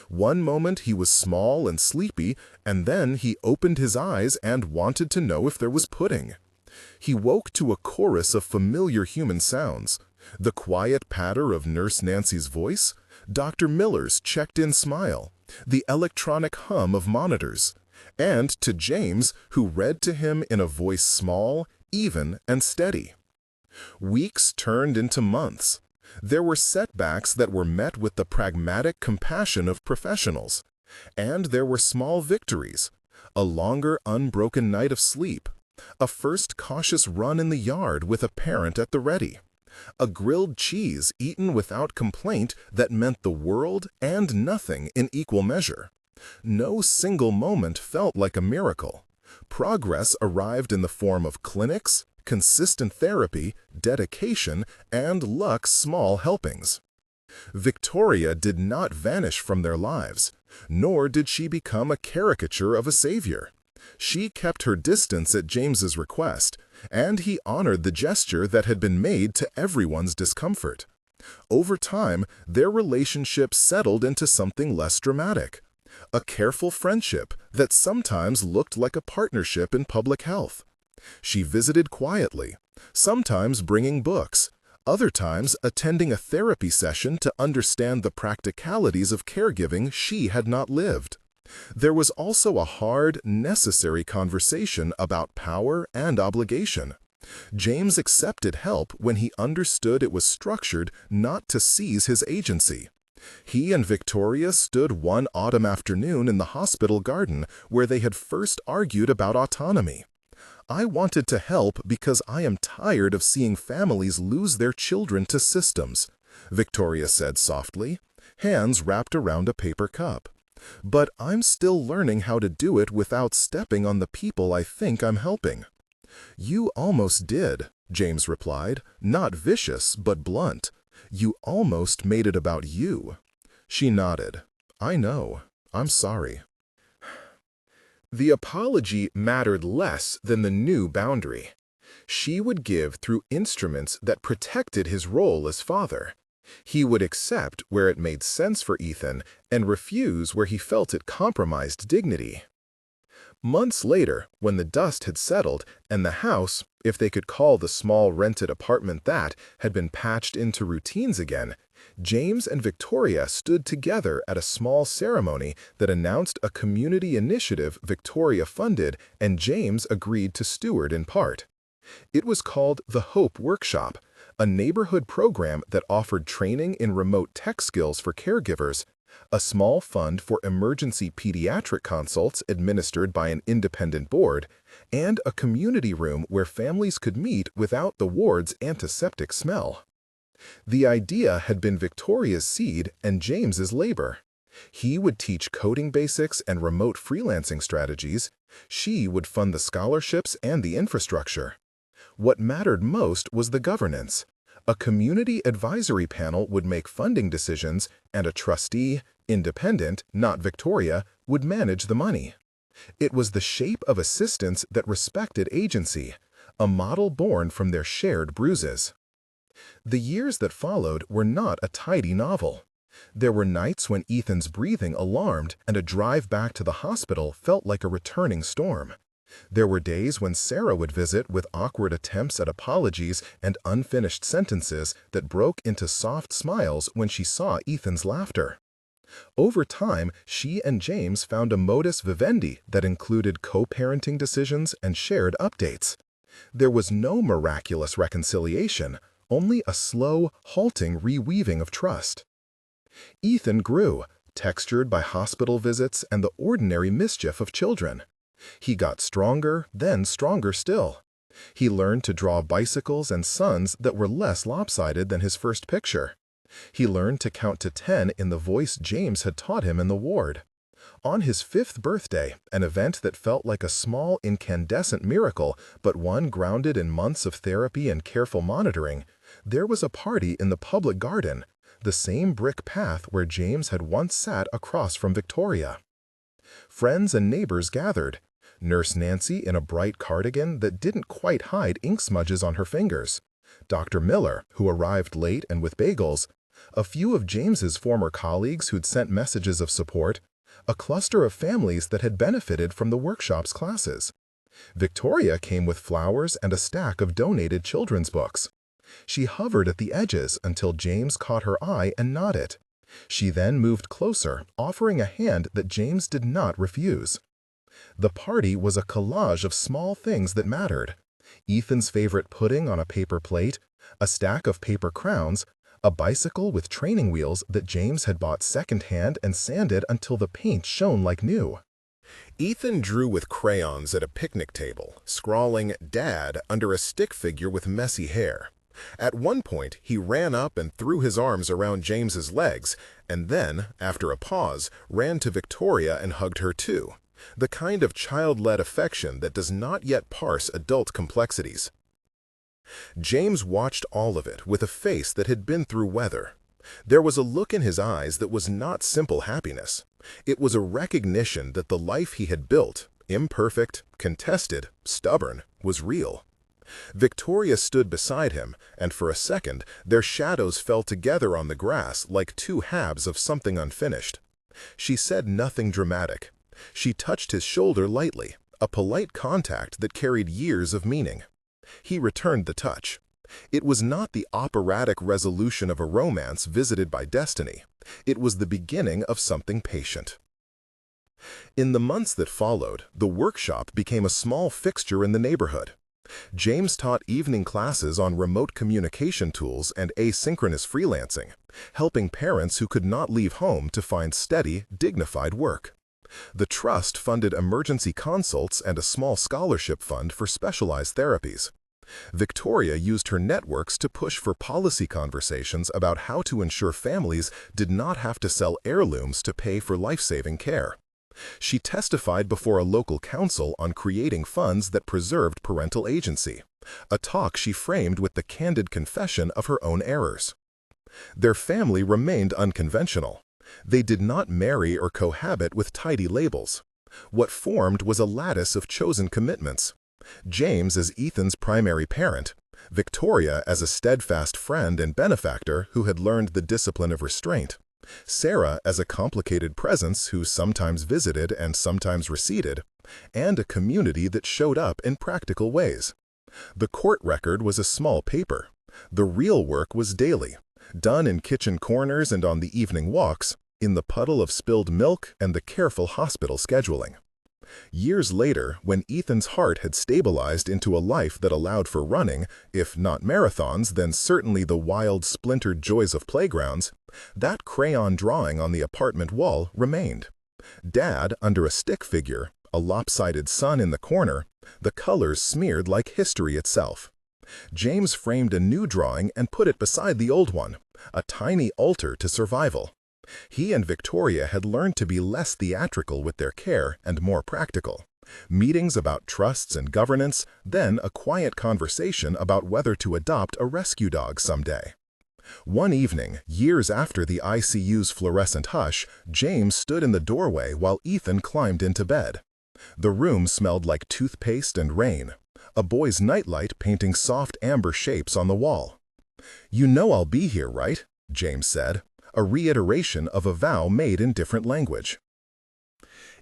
One moment he was small and sleepy, and then he opened his eyes and wanted to know if there was pudding. He woke to a chorus of familiar human sounds: the quiet patter of Nurse Nancy's voice, Dr. Miller's checked-in smile, the electronic hum of monitors, and to James, who read to him in a voice small, even, and steady. Weeks turned into months. There were setbacks that were met with the pragmatic compassion of professionals. And there were small victories: a longer, unbroken night of sleep, a first cautious run in the yard with a parent at the ready, a grilled cheese eaten without complaint that meant the world and nothing in equal measure. No single moment felt like a miracle. Progress arrived in the form of clinics, consistent therapy, dedication, and luck's small helpings. Victoria did not vanish from their lives, nor did she become a caricature of a savior. She kept her distance at James's request, and he honored the gesture that had been made to everyone's discomfort. Over time, their relationship settled into something less dramatic: a careful friendship that sometimes looked like a partnership in public health. She visited quietly, sometimes bringing books, other times attending a therapy session to understand the practicalities of caregiving she had not lived. There was also a hard, necessary conversation about power and obligation. James accepted help when he understood it was structured not to seize his agency. He and Victoria stood one autumn afternoon in the hospital garden where they had first argued about autonomy. I wanted to help because I am tired of seeing families lose their children to systems, Victoria said softly, hands wrapped around a paper cup. But I'm still learning how to do it without stepping on the people I think I'm helping. You almost did, James replied, not vicious but blunt. You almost made it about you. She nodded. I know. I'm sorry. The apology mattered less than the new boundary. She would give through instruments that protected his role as father. He would accept where it made sense for Ethan and refuse where he felt it compromised dignity. Months later, when the dust had settled and the house, if they could call the small rented apartment that, had been patched into routines again, James and Victoria stood together at a small ceremony that announced a community initiative Victoria funded and James agreed to steward in part. It was called the Hope Workshop, a neighborhood program that offered training in remote tech skills for caregivers, a small fund for emergency pediatric consults administered by an independent board, and a community room where families could meet without the ward's antiseptic smell. The idea had been Victoria's seed and James's labor. He would teach coding basics and remote freelancing strategies. She would fund the scholarships and the infrastructure. What mattered most was the governance. A community advisory panel would make funding decisions, and a trustee, independent, not Victoria, would manage the money. It was the shape of assistance that respected agency, a model born from their shared bruises. The years that followed were not a tidy novel. There were nights when Ethan's breathing alarmed and a drive back to the hospital felt like a returning storm. There were days when Sarah would visit with awkward attempts at apologies and unfinished sentences that broke into soft smiles when she saw Ethan's laughter. Over time, she and James found a modus vivendi that included co-parenting decisions and shared updates. There was no miraculous reconciliation, only a slow, halting reweaving of trust. Ethan grew, textured by hospital visits and the ordinary mischief of children. He got stronger, then stronger still. He learned to draw bicycles and suns that were less lopsided than his first picture. He learned to count to 10 in the voice James had taught him in the ward. On his 5th birthday, an event that felt like a small, incandescent miracle, but one grounded in months of therapy and careful monitoring, there was a party in the public garden, the same brick path where James had once sat across from Victoria. Friends and neighbors gathered. Nurse Nancy in a bright cardigan that didn't quite hide ink smudges on her fingers, Dr. Miller, who arrived late and with bagels, a few of James's former colleagues who'd sent messages of support, a cluster of families that had benefited from the workshop's classes. Victoria came with flowers and a stack of donated children's books. She hovered at the edges until James caught her eye and nodded. She then moved closer, offering a hand that James did not refuse. The party was a collage of small things that mattered. Ethan's favorite pudding on a paper plate, a stack of paper crowns, a bicycle with training wheels that James had bought secondhand and sanded until the paint shone like new. Ethan drew with crayons at a picnic table, scrawling "Dad" under a stick figure with messy hair. At one point, he ran up and threw his arms around James's legs, and then, after a pause, ran to Victoria and hugged her too. The kind of child-led affection that does not yet parse adult complexities. James watched all of it with a face that had been through weather. There was a look in his eyes that was not simple happiness. It was a recognition that the life he had built, imperfect, contested, stubborn, was real. Victoria stood beside him, and for a second their shadows fell together on the grass like two halves of something unfinished. She said nothing dramatic. She touched his shoulder lightly, a polite contact that carried years of meaning. He returned the touch. It was not the operatic resolution of a romance visited by destiny. It was the beginning of something patient. In the months that followed, the workshop became a small fixture in the neighborhood. James taught evening classes on remote communication tools and asynchronous freelancing, helping parents who could not leave home to find steady, dignified work. The trust funded emergency consults and a small scholarship fund for specialized therapies. Victoria used her networks to push for policy conversations about how to ensure families did not have to sell heirlooms to pay for life-saving care. She testified before a local council on creating funds that preserved parental agency, a talk she framed with the candid confession of her own errors. Their family remained unconventional. They did not marry or cohabit with tidy labels. What formed was a lattice of chosen commitments. James as Ethan's primary parent, Victoria as a steadfast friend and benefactor who had learned the discipline of restraint, Sarah as a complicated presence who sometimes visited and sometimes receded, and a community that showed up in practical ways. The court record was a small paper. The real work was daily, done in kitchen corners and on the evening walks, in the puddle of spilled milk and the careful hospital scheduling. Years later, when Ethan's heart had stabilized into a life that allowed for running, if not marathons, then certainly the wild, splintered joys of playgrounds, that crayon drawing on the apartment wall remained. Dad under a stick figure, a lopsided son in the corner, the colors smeared like history itself. James framed a new drawing and put it beside the old one, a tiny altar to survival. He and Victoria had learned to be less theatrical with their care and more practical. Meetings about trusts and governance, then a quiet conversation about whether to adopt a rescue dog someday. One evening, years after the ICU's fluorescent hush, James stood in the doorway while Ethan climbed into bed. The room smelled like toothpaste and rain, a boy's nightlight painting soft amber shapes on the wall. "You know I'll be here, right?" James said, a reiteration of a vow made in different language.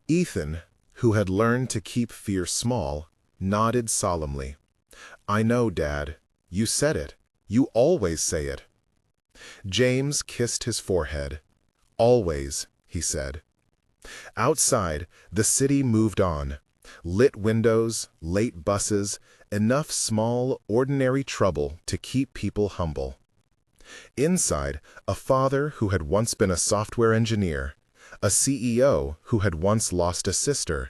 Ethan, who had learned to keep fear small, nodded solemnly. "I know, Dad. You said it. You always say it." James kissed his forehead. "Always," he said. Outside, the city moved on. Lit windows, late buses, enough small, ordinary trouble to keep people humble. Inside, a father who had once been a software engineer, a CEO who had once lost a sister,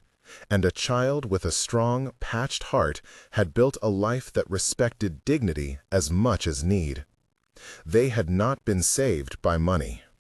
and a child with a strong, patched heart had built a life that respected dignity as much as need. They had not been saved by money.